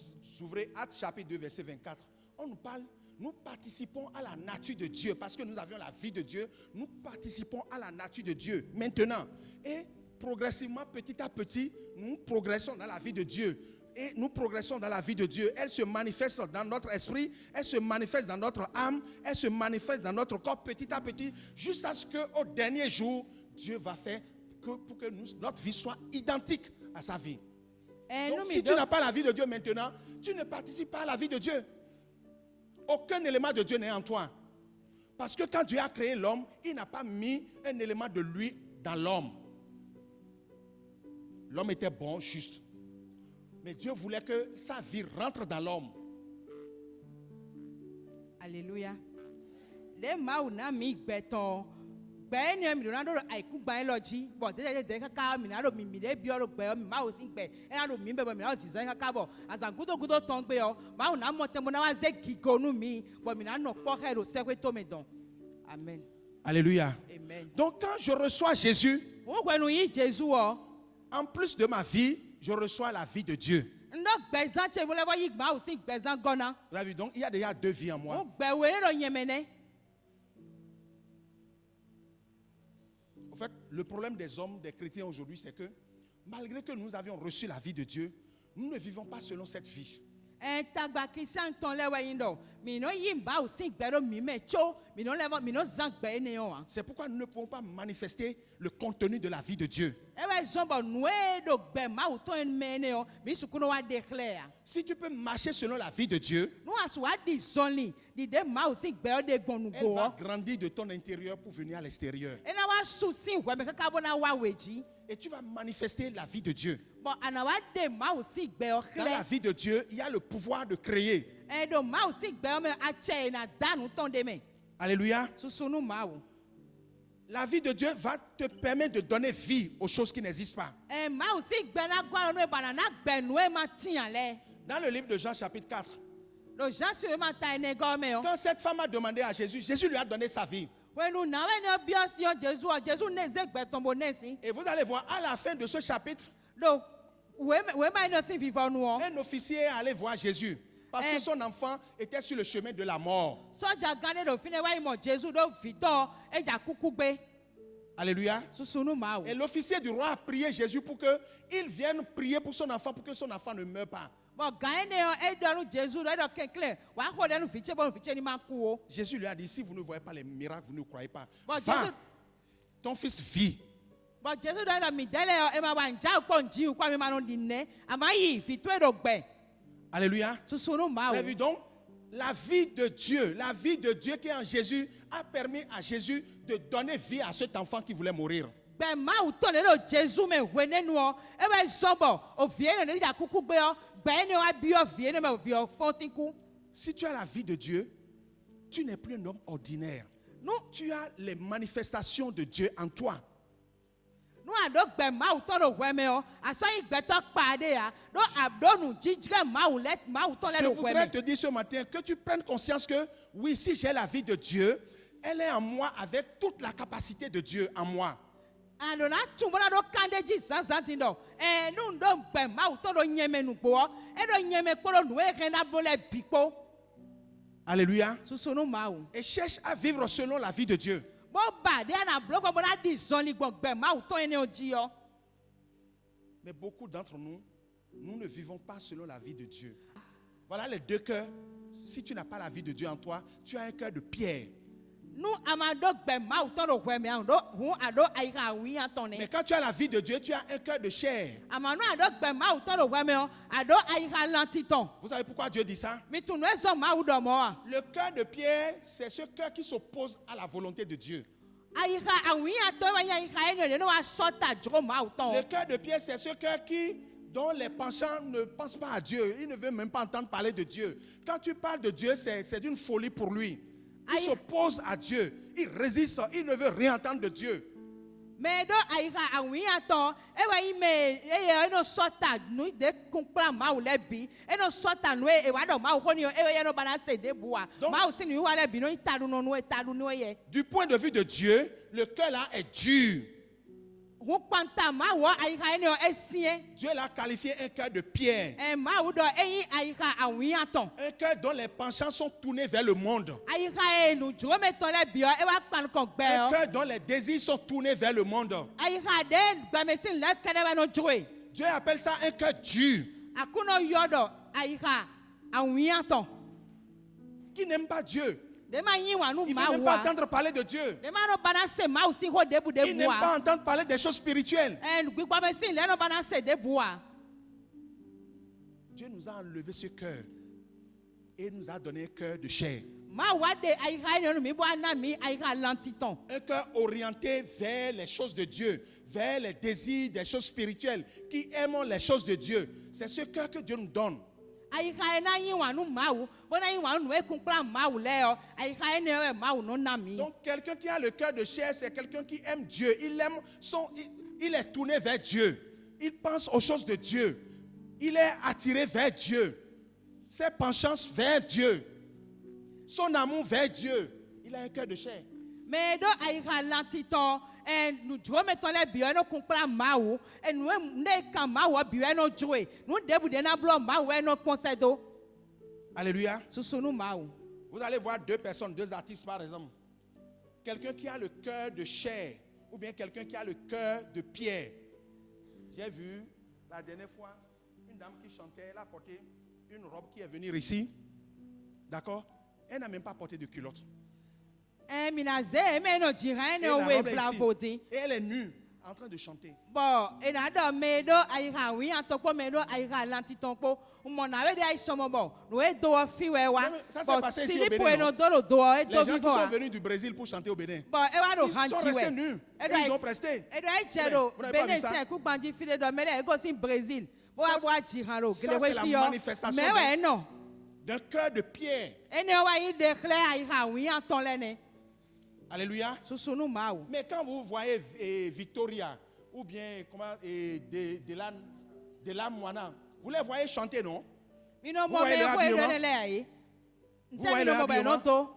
ouvrez Actes chapitre 2 verset 24, on nous parle, nous participons à la nature de Dieu parce que nous avions la vie de Dieu, nous participons à la nature de Dieu maintenant. Et progressivement, petit à petit, nous progressons dans la vie de Dieu. Et nous progressons dans la vie de Dieu. Elle se manifeste dans notre esprit, elle se manifeste dans notre âme, elle se manifeste dans notre corps petit à petit, jusqu'à ce qu'au dernier jour, Dieu va faire pour que notre vie soit identique à sa vie. Donc, si tu n'as pas la vie de Dieu maintenant, tu ne participes pas à la vie de Dieu. Aucun élément de Dieu n'est en toi. Parce que quand Dieu a créé l'homme, il n'a pas mis un élément de lui dans l'homme. L'homme était bon, juste. Mais Dieu voulait que sa vie rentre dans l'homme. Alléluia. Les mawu na mi gbẹtọ gbẹ ni mi lona do aiku gban lọji bọ de kaka mi na do mi de bi oro gbẹ mi mawu si gbẹ e na do mi bẹ bọ mi na si zan kaka bọ azangudo gudo ton gbe o mawu na mo temo na wa ze gigonu mi bọ mi na no po he do se kwe to me don. Amen. Alléluia. Amen. Donc quand je reçois Jésus, Wọ́n gbẹnu yín Jésù ọ. en plus de ma vie, je reçois la vie de Dieu. Ndọ́ gbẹ̀zán tse mo lẹ́wọ́ yí mawu si gbẹ̀zán gọ́nà. Vous avez vu, donc il y a déjà deux vies en moi. Wọ́n gbẹ̀wé lọ yẹmẹnẹ. En fait, le problème des hommes, des chrétiens aujourd'hui, c'est que malgré que nous avions reçu la vie de Dieu, nous ne vivons pas selon cette vie. Tagba kristian tɔn lɛ wɛ yin dɔ minɔ yi ba o si gbɛ do mi mɛ tso minɔ lɛ fɔ minɔ zan gbɛ ne yɔ wa. C'est pourquoi nous ne pouvons pas manifester le contenu de la vie de Dieu. E bɛ zɔn bɔ nue do gbɛ ma o tɔn mɛ ne yɔ mi sukunu wa de xlɛ ya. Si tu peux marcher selon la vie de Dieu, Nu a su wa di zɔnli di de ma o si gbɛ o de gbɔnu elle va go. grandir de ton intérieur pour venir à l'extérieur. Ena wa su si wɛmɛ kaka bɔ na wa wɛji. Et tu vas manifester la vie de Dieu. Bɔn ana wa de ma o si gbɛ o Dans la xlɛ. vie de Dieu, il y a le pouvoir de créer. Do ma o si gbɛ o mɛ a cɛ na danu tɔn de mɛ. Alléluia. Susunu ma o. La vie de Dieu va te permettre de donner vie aux choses qui n'existent pas. Ma o si gbɛ na gbɔ nu bana na gbɛ nu ma tiɲa lɛ. Dans le livre de Jean chapitre 4, Do Jean si ma ta ene gɔmɛ o. quand cette femme a demandé à Jésus, Jésus lui a donné sa vie. Wenu na we ne bia si o Jésus ne ze gbɛtɔn bo ne si. Et vous allez voir, à la fin de ce chapitre, Donc we ma ne si vivant nu o. un officier est allé voir Jésus. Parce que son enfant était sur le chemin de la mort. Soja gane do fine wa imo Jésus do vitɔ eja kuku gbe. Alléluia. Susunu ma o. Et l'officier du roi a prié Jésus pour qu'il vienne prier pour son enfant, pour que son enfant ne meure pas. Bon gane ne o e do nu Jésus do kekle wa ko de nu fiche bo nu fiche ni ma ku o. Jésus lui a dit, si vous ne voyez pas les miracles, vous ne croyez pas. Bon Va, Jésus ton fils vit. Bon Jésus do la mi dele o e ma wa nja ko nji kwa mi ma no di ne. Amayi fitu e do gbe. Alléluia. Susunu ma Vous o. avez vu donc, la vie de Dieu qui est en Jésus a permis à Jésus de donner vie à cet enfant qui voulait mourir. Bɛ mawu tɔ ne do Jésus me hoe ne nu o e bɛ zɔbɔ o vie ne ja kuku gbe o gbɛ ne wa bi o vie ne me o vie o fɔn ti ku. Si tu as la vie de Dieu, tu n'es plus un homme ordinaire. Nu Tu as les manifestations de Dieu en toi. nu a do gbɛ mawu tɔ do hoe me o asɔ yi gbɛtɔ kpa de ya do a do nu jijigɛ mawu tɔ Je lɛ do hoe voudrais me. te dire ce matin que tu prennes conscience que, oui, si j'ai la vie de Dieu, elle est en moi avec toute la capacité de Dieu en moi. Andona tumuna do kande ji zanzan ti dɔ nu do gbɛ mawu tɔ do nyɛmɛ nugbo e do nyɛmɛ kpɔ do nu e hɛn na bo lɛ bi kpo. Alléluia. Susunu mawu. Et cherche à vivre selon la vie de Dieu. Bo ba de na blo gbɔ na di zɔnli gbɔ gbɛ mawu tɔ ye ne o ji yɔ. Mais beaucoup d'entre nous, nous ne vivons pas selon la vie de Dieu. Voilà les deux cœurs. Si tu n'as pas la vie de Dieu en toi, tu as un cœur de pierre. Nu ama do gbɛ mawu tɔ do hoe me ahun do hun a do ayi ka wi ya tɔ Mais ne. quand tu as la vie de Dieu, tu as un cœur de chair. Ama nu a do gbɛ mawu tɔ do hoe me o a do ayi ka lanti tɔ. Vous savez pourquoi Dieu dit ça? Mi tunu e zɔn mawu dɔ mɔ wa. Le cœur de pierre, c'est ce cœur qui s'oppose à la volonté de Dieu. Ayi ka awi ya tɔ wa ayi ka ye ne de ne wa sɔ ta jogo mawu Le tɔ. cœur de pierre, c'est ce cœur qui dont les penchants ne pensent pas à Dieu. Il ne veut même pas entendre parler de Dieu. Quand tu parles de Dieu, c'est une folie pour lui. Il Aïe. s'oppose à Dieu. Il résiste. Il ne veut rien entendre de Dieu. Mais do aïka awi ato ewa ime eno sota nu de kumpla mau lebi eno sota nu e wa do mau koni ewe no bana se de boa Donc- mau sini wa lebi no itaru no nu etaru no ye Du point de vue de Dieu, le cœur là est dur. hu panta mau aïka eno esie Dieu l'a qualifié un cœur de pierre. mau do eyi aïka awi ato Un cœur dont les penchants sont tournés vers le monde. aïka enu jome to lebi ewa pan kon gbe Un o cœur dont les désirs sont tournés vers le monde. aïka de gbamesin le kede no joe Dieu appelle ça un cœur dur. akuno yodo aïka awi ato Qui n'aime pas Dieu. de ma yin wa nu Il ne veut même pas mawa entendre parler de Dieu. de ma no bana se mau si ho debu Il de n'aime boa pas entendre parler des choses spirituelles. gbigba mesin le no bana se de boa Dieu nous a enlevé ce cœur et nous a donné un cœur de chair. ma wa de aïka eno mi bo na mi aïka lantiton Un cœur orienté vers les choses de Dieu, vers les désirs des choses spirituelles, qui aiment les choses de Dieu. C'est ce cœur que Dieu nous donne. aïka na yin wa nu mau bona yin wa nu e kun kla mau le o aïka eno e mau no na mi Donc quelqu'un qui a le cœur de chair, c'est quelqu'un qui aime Dieu. Il est tourné vers Dieu. Il pense aux choses de Dieu. Il est attiré vers Dieu. Ses penchants vers Dieu. Son amour vers Dieu. Il a un cœur de chair. me do aïka lantiton nu jome to le bi eno kun kla mau nu ne kan mau bi eno joe nu debu de na blo mau eno konsedo Alléluia. susunu mau Vous allez voir deux personnes, deux artistes par exemple. Quelqu'un qui a le cœur de chair ou bien quelqu'un qui a le cœur de pierre. J'ai vu la dernière fois une dame qui chantait, elle a porté une robe qui est venue ici. D'accord? Elle n'a même pas porté de culotte. mina ze me no jira Et, eno la we robe est ici. flavodi Et elle est nue en train de chanter. bon ena do me do aïka wi atokpo me do aïka lantiton po mo na we de ai somo bo no e do fi we wa Ça, c'est passé ici au silipo Bénin, eno non? do lo do e Les do gens qui vivo sont wa venus du Brésil pour chanter au Bénin, bon e wa do ils sont hanti restés we nus. e Et do ils ont presté. e do ai chero Vous n'avez pas vu bene ça? se ku banji file do mele e go sin Brésil bo Ça, wa bo jiran lo ça, gele we c'est la fi yo manifestation me we no D'un cœur de pierre. ene wa yi de kle aïka wi aton lene Alléluia. susunu mau Mais quand vous voyez Victoria ou bien comment, de la Moana, vous les voyez chanter, non? mino Vous mo voyez me le ko e habillement? do le ai Vous voyez ntemi le no mo be no habillement? to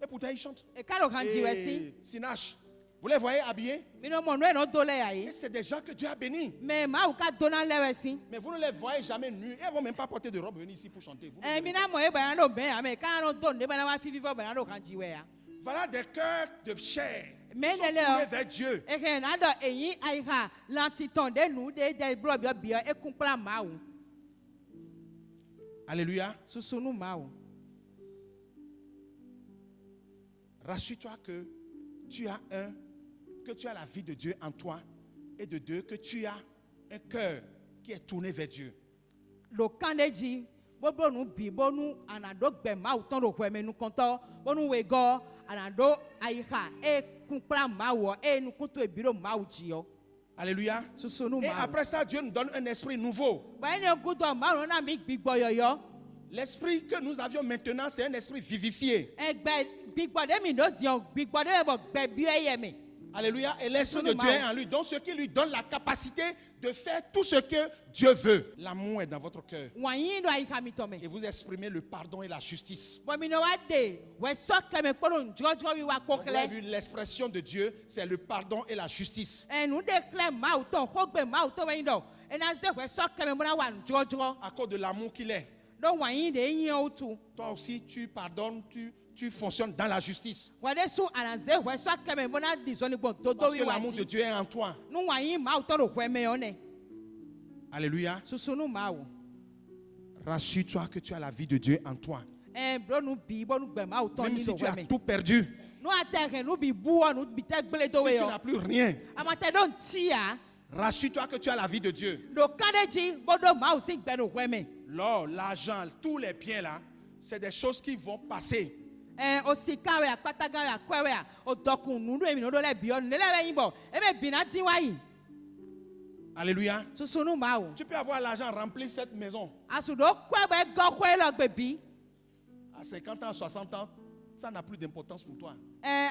Et pourtant ils chantent. e kalo hanti we si Et Sinache, vous les voyez habillés? mino mo no e no do le ai Et c'est des gens que Dieu a bénis. mais mau ka dona lewe si Mais vous ne les voyez jamais nus. Ils ne vont même pas porter de robe venir ici pour chanter. Vous ne les mina mo e ba no be ame ka no do ne ba na wa fi vivo ba na do kan jiwe ya Voilà des cœurs de chair. Mais Ils sont ne le- tournés vers Dieu. e ke na do eyin aika lantiton de nu de blo bio bio e kun pla mau Alléluia. susunu mau Rassure-toi que tu as la vie de Dieu en toi. Et de deux, que tu as un cœur qui est tourné vers Dieu. lo kan de ji bobo nu bi bonu anado gbe mau ton ro kweme nu konto bonu we go anado aika e kun pla mau e nu kunto e biro mau ji yo Alléluia. susunu Et mau après ça, Dieu nous donne un esprit nouveau. ba ni gudo mau na mi gbigbo yoyo L'esprit que nous avions maintenant, c'est un esprit vivifié. egbe gbigbo de mi do dion gbigbo de bo gbe bi eye mi Alléluia. Et l'esprit de Absolument. Dieu est en lui. Donc, ce qui lui donne la capacité de faire tout ce que Dieu veut. L'amour est dans votre cœur. wanyi do aika mi to me Et vous exprimez le pardon et la justice. bo mi no wa de we so ke me kporo njojo wi wa Donc, vous avez kokle vu l'expression de Dieu, c'est le pardon et la justice. enu de kle mau ton ko gbe mau to we do ena se we so ke me mo na wa njojo À cause de l'amour qu'il est. do wanyi de yin o tu Toi aussi, tu pardonnes, tu fonctionnes dans la justice. we de su ananze we so ke me mo na disoni gbon to do Parce wi que wa l'amour de ji Dieu est en toi. nu wanyi mau to ro kwe me yo ne Alléluia. susunu mau Rassure-toi que tu as la vie de Dieu en toi. bro nu bi bo nu gbe mau to Même ni si do tu we as me tout perdu, nu ateke nu bi bu o nu bi te gbele si do we tu yo n'as plus rien, amate don tia rassure-toi que tu as la vie de Dieu. do kan de ji bo do mau si gbe no kwe me L'or, l'argent, tous les biens là, c'est des choses qui vont passer. osika we akpataga we akwe we o dokun nu do emi no do le bi o nu le we yin bo e be bi na tin wa yi Alléluia. susunu mawu. Tu peux avoir l'argent, remplir cette maison. Asudo kwe be gokwe lo gbebi. À 50 ans, 60 ans, ça n'a plus d'importance pour toi.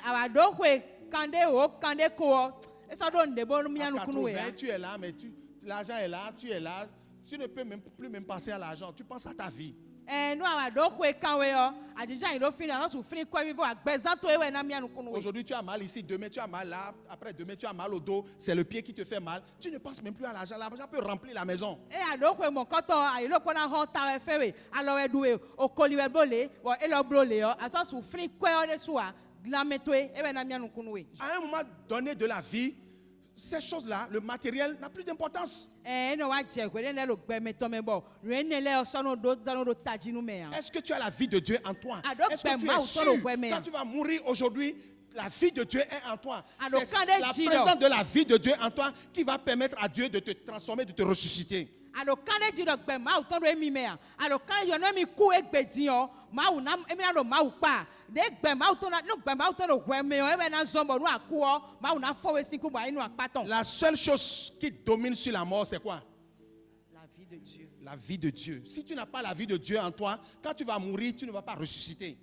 Abado kwe kande o kande ko. Eso do ndebo À mianu kunu we. 80, tu es là, mais l'argent est là, tu es là. Tu ne peux même plus penser à l'argent. Tu penses à ta vie. No abado kwe kanwe yo. Adija ido fini na su fini kwe vivo agbezanto ewe na mianu kunu we. Aujourd'hui, tu as mal ici, demain, tu as mal là, après demain, tu as mal au dos, c'est le pied qui te fait mal. Tu ne penses même plus à l'argent. L'argent peut remplir la maison. Ado kwe mon koto ayilo kona ho tawe fewe. Alo we duwe okoliwe bole, bo elo blole yo. Aso su fini kwe o de suwa. Glametwe ewe na mianu kunu we. À un moment donné de la vie, ces choses-là, le matériel n'a plus d'importance. No wa je gwe ne lo gbe me to me bo. Re ne le osono do tajinu me ya. Est-ce que tu as la vie de Dieu en toi? Alors, Est-ce que tu ben, es sûr, quand tu vas mourir aujourd'hui, la vie de Dieu est en toi? Alors, C'est quand la elle dit présence de la vie de Dieu en toi qui va permettre à Dieu de te transformer, de te ressusciter. Alo kane di do gbe ma o ton do emi me ya. Alo kan yo no mi ku egbe din o. Ma u na emi na do ma u pa. De gbe ma o ton na no gbe ma o ton do hwe me o e be na zombo nu aku o. Ma u na fo we sinku ba inu apaton. La seule chose qui domine sur la mort, c'est quoi? La vie de Dieu. La vie de Dieu. Si tu n'as pas la vie de Dieu en toi, quand tu vas mourir, tu ne vas pas ressusciter.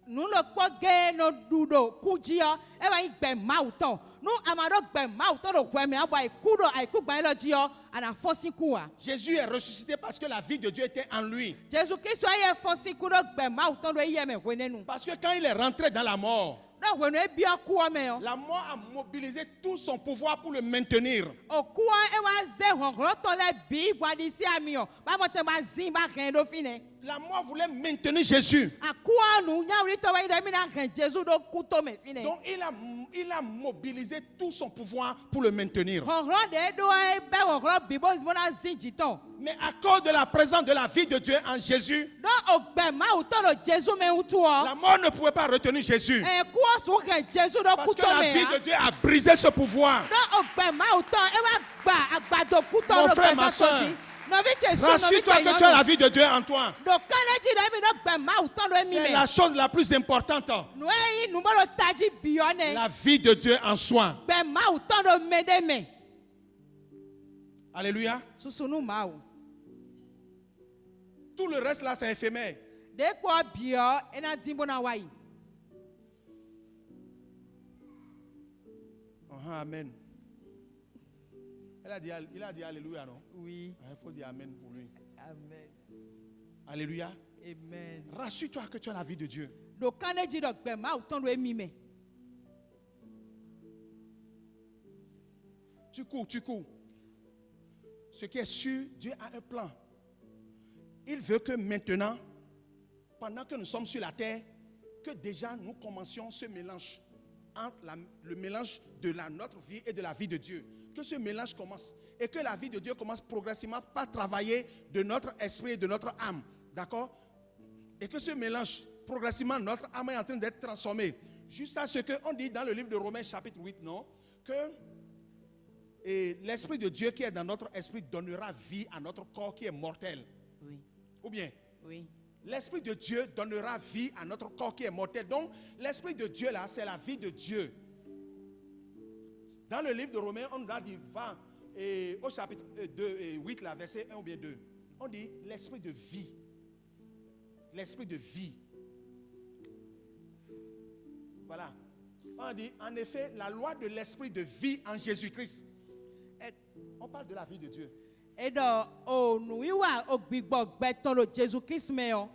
Nou lo kpo ge no dudo kuji o. E ba gbe ma u ton. Nou amado gbe ma u ton do hwe me abo ai kudo ai ku gba lo ji o. Ana fo sinku a. Jésus est ressuscité parce que la vie de Dieu était en lui. Jésus Christ aye fo sinku do gbe ma u ton do ye me hwe nenu. Parce que quand il est rentré dans la mort, Do hwe no e bi aku o me o. la mort a mobilisé tout son pouvoir pour le maintenir. Okuwa ewa ze honro to le bi gwadi si ami o. Ba mo te ma zin ba ren do fine. La mort voulait maintenir Jésus. Akuwa nu nyawri to wa ide mi na ren Jésus do kuto me fine. Donc il a mobilisé tout son pouvoir pour le maintenir. Honro de do e be honro bi bo mo na zin jiton. Mais à cause de la présence de la vie de Dieu en Jésus, Do ogbe ma u to lo Jésus me utu o. la mort ne pouvait pas retenir Jésus. Kuwa su ren Jésus do Parce que kuto la me vie ya. de Dieu a brisé ce pouvoir. Do ogbe ma u to ewa gba agbado kuto Mon lo frère, gbe ma so soeur, ti. No vi Jésus no vi Rassure-toi que tu as la vie de Dieu en toi. Do kane ji do mi do gbe ma u to lo emi C'est me. la chose la plus importante. No e nu mo lo taji bione. La vie de Dieu en soi. Gbe ma u to do me de me. Alléluia. Susunu ma u. Tout le reste là, c'est éphémère. De kpo bio ena dimbo na wai. Amen. Il a dit Alléluia, non? Oui. Il faut dire Amen pour lui. Amen. Alléluia. Amen. Rassure-toi que tu as la vie de Dieu. Do kane ji do gbe ma u to do emi me. Tu cours. Ce qui est sûr, Dieu a un plan. Il veut que maintenant, pendant que nous sommes sur la terre, que déjà nous commencions ce mélange entre le mélange de notre vie et de la vie de Dieu. Que ce mélange commence et que la vie de Dieu commence progressivement par travailler de notre esprit et de notre âme. D'accord? Et que ce mélange, progressivement, notre âme est en train d'être transformée. Jusqu'à ce qu'on dit dans le livre de Romains chapitre 8, non? Que l'Esprit de Dieu qui est dans notre esprit donnera vie à notre corps qui est mortel. Oui. Ou bien? Oui. L'Esprit de Dieu donnera vie à notre corps qui est mortel. Donc, l'Esprit de Dieu là, c'est la vie de Dieu. Dans le livre de Romains, on a dit, va au chapitre 8, là, verset 1 ou bien 2. On dit l'Esprit de vie. L'Esprit de vie. Voilà. On dit, en effet, la loi de l'Esprit de vie en Jésus-Christ. On parle de la vie de Dieu. Et donc, nous avons Jésus Christ, mais on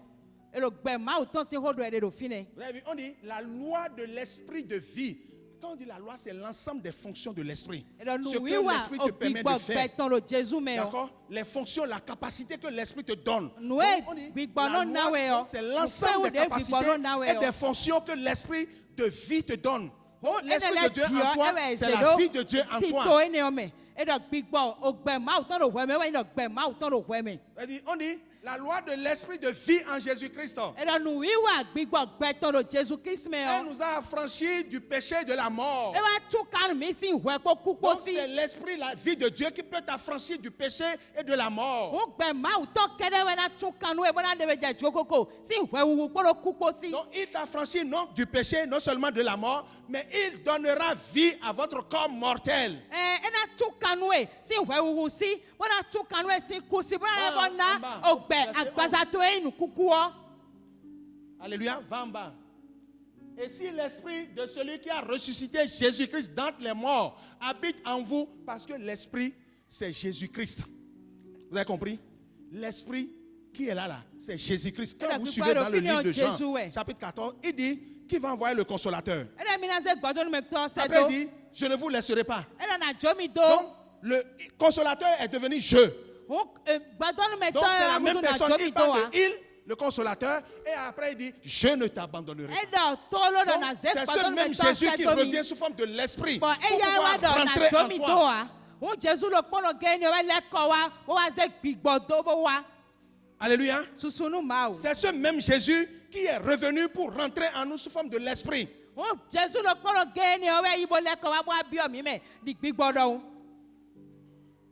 dit la loi de l'esprit de vie. Quand on dit la loi, c'est l'ensemble des fonctions de l'esprit. Ce que l'esprit te permet de faire. D'accord? Les fonctions, la capacité que l'esprit te donne. Donc, on dit, la loi, c'est l'ensemble des capacités et des fonctions que l'esprit de vie te donne. Donc, l'esprit de Dieu en toi, c'est la vie de Dieu en toi. On dit La loi de l'esprit de vie en Jésus-Christ. Eɖɔ nu wiwa gbigbɔ gbɛtɔ ɖo Jesu Kristu me Elle o. nous a affranchis du péché et de la mort. Ewa tu kanu mi si hwɛ kpo ku kpo Donc si. c'est l'esprit, la vie de Dieu qui peut t'affranchir du péché et de la mort. Wo gbɛ mawu tɔ kɛ ɖe wɛ na tu kanu ye bona de bɛ dze tso koko si hwɛ wuwu kpo ɖo ku kpo si. Donc il t'affranchit non du péché, non seulement de la mort, mais il donnera vie à votre corps mortel. Ena tu kanu ye si hwɛ wuwu si bona tu kanu ye si ku si bona yɛ bɔ na Amba. ogbɛ agbazato ye nu kukuwɔ. Alléluia, va en bas. Et si l'esprit de celui qui a ressuscité Jésus-Christ d'entre les morts habite en vous, parce que l'esprit, c'est Jésus-Christ. Vous avez compris? L'esprit qui est là, c'est Jésus-Christ. Quand vous suivez dans le livre de Jean, chapitre 14, il dit qui va envoyer le consolateur. Eɖe mi na ze gbɔdɔ nu me tɔ se Après, il do. dit je ne vous laisserai pas. Eɖe na dzo mi do. Donc, le consolateur est devenu je. Gbɔdɔ nu me Donc, tɔ c'est la ya même musu na personne. dzo Il mi do parle wa. de il, le consolateur, et après, il dit je ne t'abandonnerai pas. Eɖe tolo ɖe Donc, na ze c'est gbɔdɔ ce nu me même tɔ Jésus se qui do mi. revient sous forme de l'esprit pour Bon, eya wa pouvoir ɖɔ na rentrer dzo en mi do toi. wa. Wo Jesu le kpɔnɔ ge ne wa lɛ kɔ wa wo wa ze gbigbɔ do bo wa. Alléluia. Susunu ma o. C'est ce même Jésus qui est revenu pour rentrer en nous sous forme de l'esprit. Wo Jesu le kpɔnɔ ge ne wa yibo lɛ kɔ wa bo abiɔ mi me di gbigbɔ ɖɔ wo.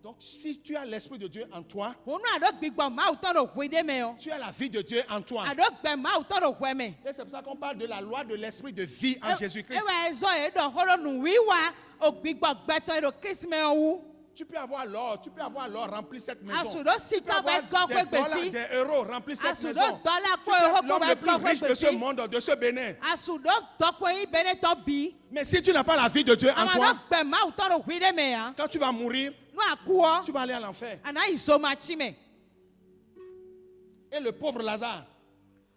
Donc, si tu as l'esprit de Dieu en toi, Wo nu aɖo gbigbɔ mawu tɔ ɖo ʋui ɖe me o. tu as la vie de Dieu en toi. Aɖo gbɛ mawu tɔ ɖo ʋue me. Et c'est pour ça qu'on parle de la loi de l'esprit de vie en Jésus-Christ. Ewa ezɔ ye ɖɔ xɔ ɖo nu wi wa o gbigbɔ gbɛtɔ ye ɖo Kristu me wu. Tu peux avoir l'or rempli cette maison. Asu ɖo Tu peux sika avoir bɛ gɔ des ƒe dollars, gbesi. des euros remplis cette Asu maison. ɖo dɔla Tu kɔ peux ye être l'homme xɔ le bɛ plus gɔ riche ƒe de ce gbesi. monde, de ce Bénin. Asu ɖo dɔkɔ yi bene tɔ bi. Mais si tu n'as pas la vie de Dieu en Ama toi, ɖo gbɛ mawu tɔ ɖo ʋui ɖe me ya. quand tu vas mourir, Nu akuwɔ. tu vas aller à l'enfer. Ana yi zomatsi me. Et le pauvre Lazare,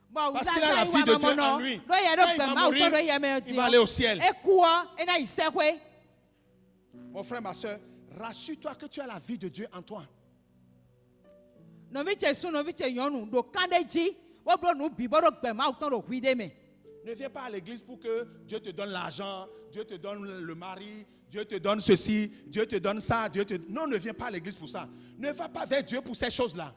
Bon, parce qu'il a la vie de Dieu en lui, ɖo ye quand ɖo il va gbɛ mawu tɔ ɖo mourir, ye me il va aller au ciel. Ekuwɔ ena yi sɛƒe. Mon frère, ma soeur, rassure-toi que tu as la vie de Dieu en toi. Nɔvi tse sun nɔvi tse nyɔnu ɖo kan ɖe dzi. Wo blo nu bi bo ɖo gbɛ mawu tɔ ɖo ʋui ɖe me. Ne viens pas à l'église pour que Dieu te donne l'argent, Dieu te donne le mari, Dieu te donne ceci, Dieu te donne ça, Non, ne viens pas à l'église pour ça. Ne va pas vers Dieu pour ces choses-là.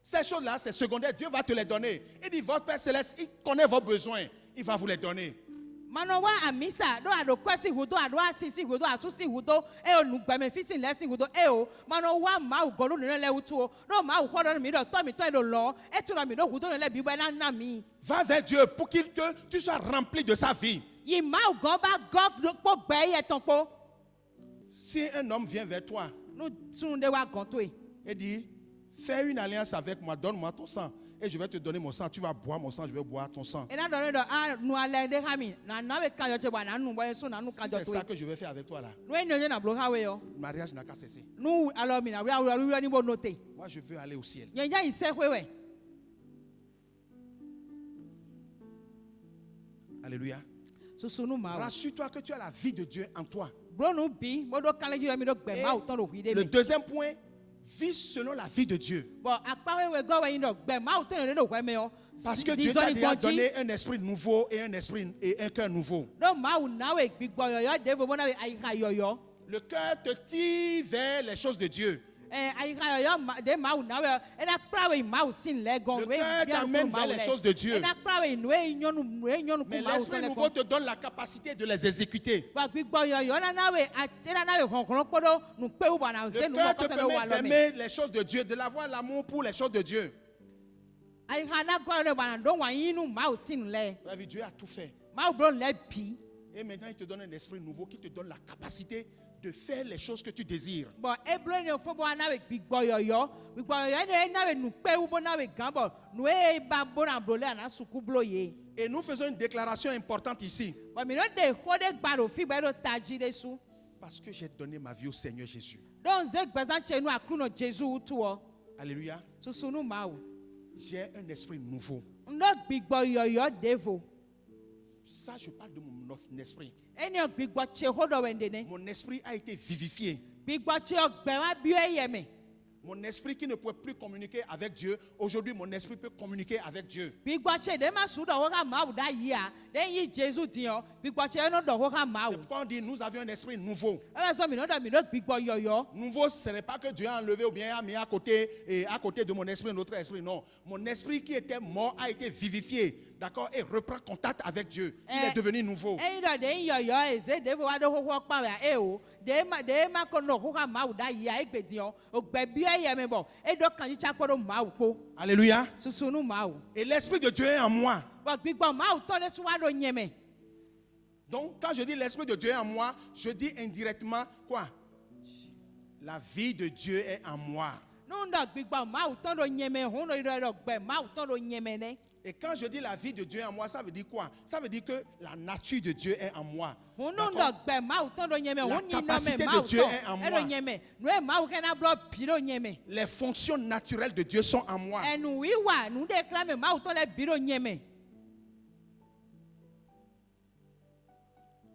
Ces choses-là, c'est secondaire. Dieu va te les donner. Il dit, votre Père Céleste, il connaît vos besoins. Il va vous les donner. Manɔ wa amisa ɖo aɖo kpe si ʋudo aɖo asi si ʋudo asu si ʋudo eye nugbɛmɛ fi si lɛ si ʋudo eye manɔ wa mawu gɔlu ne lɛ wutu ɖo mawu xɔ ɖo mi ɖo tɔ mi tɔ yi ɖo lɔ etu ɖo mi ɖo ʋudo ne lɛ bi bɔ na mi. Va vers Dieu pour que tu sois rempli de sa vie. Yi mawu gɔ ba gɔ ɖo kpɔ gbɛ yɛ tɔn kpɔ. Si un homme vient vers toi Nu sunu de wa gɔn to ye. et dit, fais une alliance avec moi, donne-moi ton sang. Et je vais te donner mon sang. Tu vas boire mon sang, je vais boire ton sang. Ena dɔ ne dɔ a nu alɛ de ha mi na na bɛ kan yɔ tse bɔ na nu bɔ ye so na nu Si kan c'est jɔ to ça ye. que je vais faire avec toi là, Nu ye nyɔnyɛ na blo ha we yɔ. le mariage n'a qu'à cesser. Nu alɔ mi na wia ni bo no te. Moi, je veux aller au ciel. Nyɛnyɛ yi sɛƒe wɛ. Alléluia. Susunu ma o. Rassure-toi que tu as la vie de Dieu en toi. Blo nu bi bo ɖo kan lɛ dzi yɔ mi ɖo gbɛ Et mawu tɔ ɖo ʋui ɖe le me. deuxième point, vis selon la vie de Dieu. Bon, akpawewe gɔwɛ yi ɖo gbɛ mawu tɔ ne ɖo ʋɛ me yɔ. Parce que Dieu t'a déjà donné un esprit nouveau et un cœur nouveau. Ɖo mawu nawe gbigbɔ yɔyɔ de vo bo nawe ayiha yɔyɔ. Le cœur te tire vers les choses de Dieu. Ayiha yɔyɔ de mawu nawe ena kplawe mawu sin lɛ gɔn. Le cœur t'amène vers les choses de Dieu. Ena kplawe nu ye nyɔnu Mais ku mawu l'esprit tɔ lɛ nouveau kɔ. te donne la capacité de les exécuter. Wa gbigbɔ yɔyɔ ena nawe hɔnhlɔn kpɔ ɖo nukpewu bɔ na Le ze nu cœur mɔ te kɔtɛ ne wa permet lɔ me. d'aimer les choses de Dieu, de l'avoir l'amour pour les choses de Dieu. Ayiha na gɔlɔ de bɔ na ɖo wa yi nu mawu sin lɛ. Vous avez vu, Dieu a tout fait. Mawu blo lɛ bi. Et maintenant, il te donne un esprit nouveau qui te donne la capacité de faire les choses que tu désires. Bon, eblo ne fo bo nawe gbigbɔ yɔyɔ ne nawe nukpewu bo nawe gan bɔ nu ye ba bo na blo le ana suku blo ye. Et nous faisons une déclaration importante ici. Bon, mi no de xɔ de gba ɖo fi gba ɖo ta dzi ɖe su. Parce que j'ai donné ma vie au Seigneur Jésus. Ɖo nze gbɛzã tse nu akruno Jesu wutua. Alléluia. Susu nu mawu. J'ai un esprit nouveau. Ŋdɔ gbigbɔ yɔyɔ de vo. Ça, je parle de mon esprit. Eni gbigbɔ tse xɔ ɖɔ wɛ ndene. Mon esprit a été vivifié. Gbigbɔ tse gbɛ wa bi ye me. Mon esprit qui ne pouvait plus communiquer avec Dieu, aujourd'hui mon esprit peut communiquer avec Dieu. Gbígbọ́tsẹ̀ dé má sùn dọ̀wọ́ ká máa wù dá yìí à lẹ́yìn Jésù tiyan gbígbọ́tsẹ̀ ẹnu dọ̀wọ́ ká máa C'est wù. pourquoi on dit nous avions un esprit nouveau. ẹ bá sọ mìíràn mìíràn gbígbọ́ yọ̀yọ̀. Nouveau, ce n'est pas que Dieu a enlevé ou bien a mis à côté de mon esprit un autre esprit. Non, mon esprit qui était mort a été vivifié, d'accord, et reprend contact avec Dieu. Il est devenu nouveau. ẹyin dọ̀ dé yọ̀yọ̀ ẹ̀zẹ̀ dé fún wa dé kókó pàmò ẹ̀ o dé má kó dọ̀wọ́ ká máa wù dá yìí à ẹgbẹ̀ diyan ògbẹ́ bí ẹ̀yẹ mi bọ̀ ẹ̀dọ̀ kàn yín tsakpọ́dọ̀ máa wù kó Alléluia. susunu máa wù. Et l'esprit de Dieu est en moi. bọ̀ gbígbọ́ máa wù tọ́ lé tún wá ló nyẹmẹ̀. Donc, quand je dis l'esprit de Dieu est en moi, je dis indirectement quoi? La vie de Dieu est en moi. Nunda gbígbọ́ máa wù tọ́ ló nyẹmẹ̀ hún lórí rẹ̀ gbẹ̀ máa wù tọ́ ló nyẹmẹ̀ nẹ́. Et quand je dis la vie de Dieu est en moi, ça veut dire quoi? Ça veut dire que la nature de Dieu est en moi. Hún D'accord? nunda gbẹ̀ máa wù tọ́ ló nyẹmẹ̀ La hún nyinọ́ capacité mẹ́ de máa wù Dieu tọ́ est en ẹ ló moi. nyẹmẹ̀ nù ẹ̀ máa wù kẹ́ náà blọ́ bí ló nyẹmẹ̀. Les fonctions naturelles de Dieu sont en moi. ẹnu wíwà nù dé kílámẹ̀ máa wù tọ́ lẹ́ bí ló nyẹmẹ̀.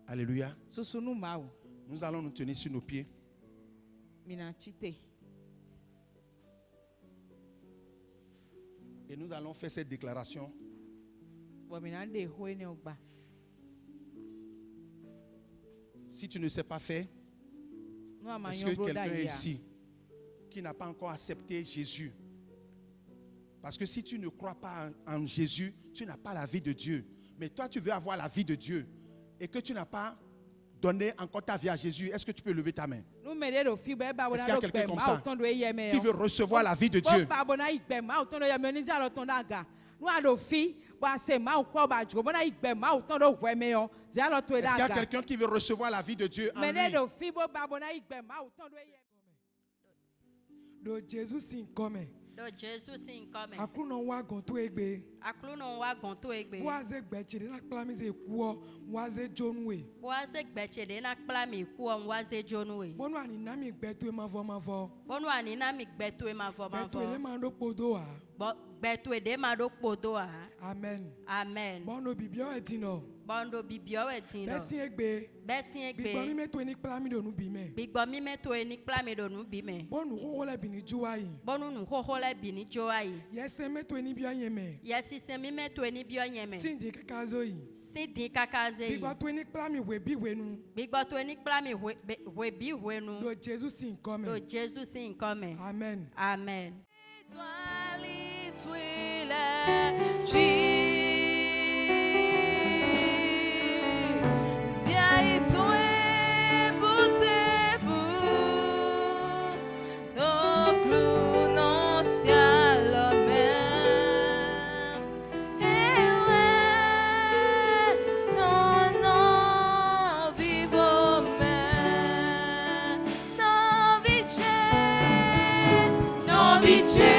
Alléluia. Susunu máa wù Nous allons nous tenir sur nos pieds. mìíràn títè. Et nous allons faire cette déclaration. bọ̀ mìíràn dé hóé ní ọgbà. Si tu ne sais pas faire, nù àmà est-ce yan que bróda quelqu'un yìí à. ici qui n'a pas encore accepté Jésus? Parce que si tu ne crois pas en Jésus, tu n'as pas la vie de Dieu. Mais toi, tu veux avoir la vie de Dieu et que tu n'as pas donné encore ta vie à Jésus. Est-ce que tu peux lever ta main? nù mẹ́rẹ́ ló fi bẹ́ẹ̀ bá wọn Est-ce qu'il y a lọ quelqu'un gbẹ̀ comme máa ça wù tọ́ ló yẹ mẹ́ Qui yọ. veut recevoir la vie de Dieu? bó bá wọn náà gbẹ̀ máa wù tọ́ ló yẹ mẹ́ ní sí àlọ́ tọ́ náà gà. nù àlọ́ fi bó a sè máa wù kọ́ bá jù bó náà gbẹ̀ máa wù tọ́ ló wẹ̀ mẹ́ yọ. zẹ́ àlọ́ tó yẹ Est-ce qu'il y a dá gà. quelqu'un qui veut recevoir la vie de Dieu en mẹ́rẹ́ lui? ló fi bó bá wọn náà gbẹ̀ máa wù tọ́ ló yẹ. Do Jesus sin come. Do Jésù sì ń kọ́ mi. Akruno wa gon to egbe. Àkúrúnù wa gùn tó egbe. Waze gbechiri na klamize kuo, waze jonwe. Bóazé gbẹ̀tsẹ̀dé na kpla mi ku ọ̀ wáze jónuwe. Bonu ani nami gbeto e mavo. Bọ́nú àníná mi gbẹ̀tò ẹ̀ máa fọ́ máa Gbeto ele fọ́. ma do podo a. Gbẹ̀tò èdè máa dó kpodó à. Amen. Amen. Bono bibio etino. Bọ́ndó bíbí ọ̀wẹ̀ dín lọ. Besi egbe. Bẹ́sí Bigbo mi egbe. meto ni klamido nu bime. Gbígbọ́ mímẹ́ tó ẹni kpla mi dònú bí mẹ́. Bonu koko le bini juwa yi. Bọ́nú nù hóhó lẹ́ bì ní jó ayé. Yese meto ni bia yeme. Yẹ́sí sẹ́ mímẹ́ tó ẹni bí ọ̀yẹ́ mẹ́. Sindi kakazo yi. Sí dín káká zé yìí. Bigbo to ni klami we bi wenu. Gbígbọ́ tó ẹni kpla mi hwe bí hwenu. Do Jesus sin Do come. Jésù sì ń kọ́ mẹ́. Amen. Amen. Vice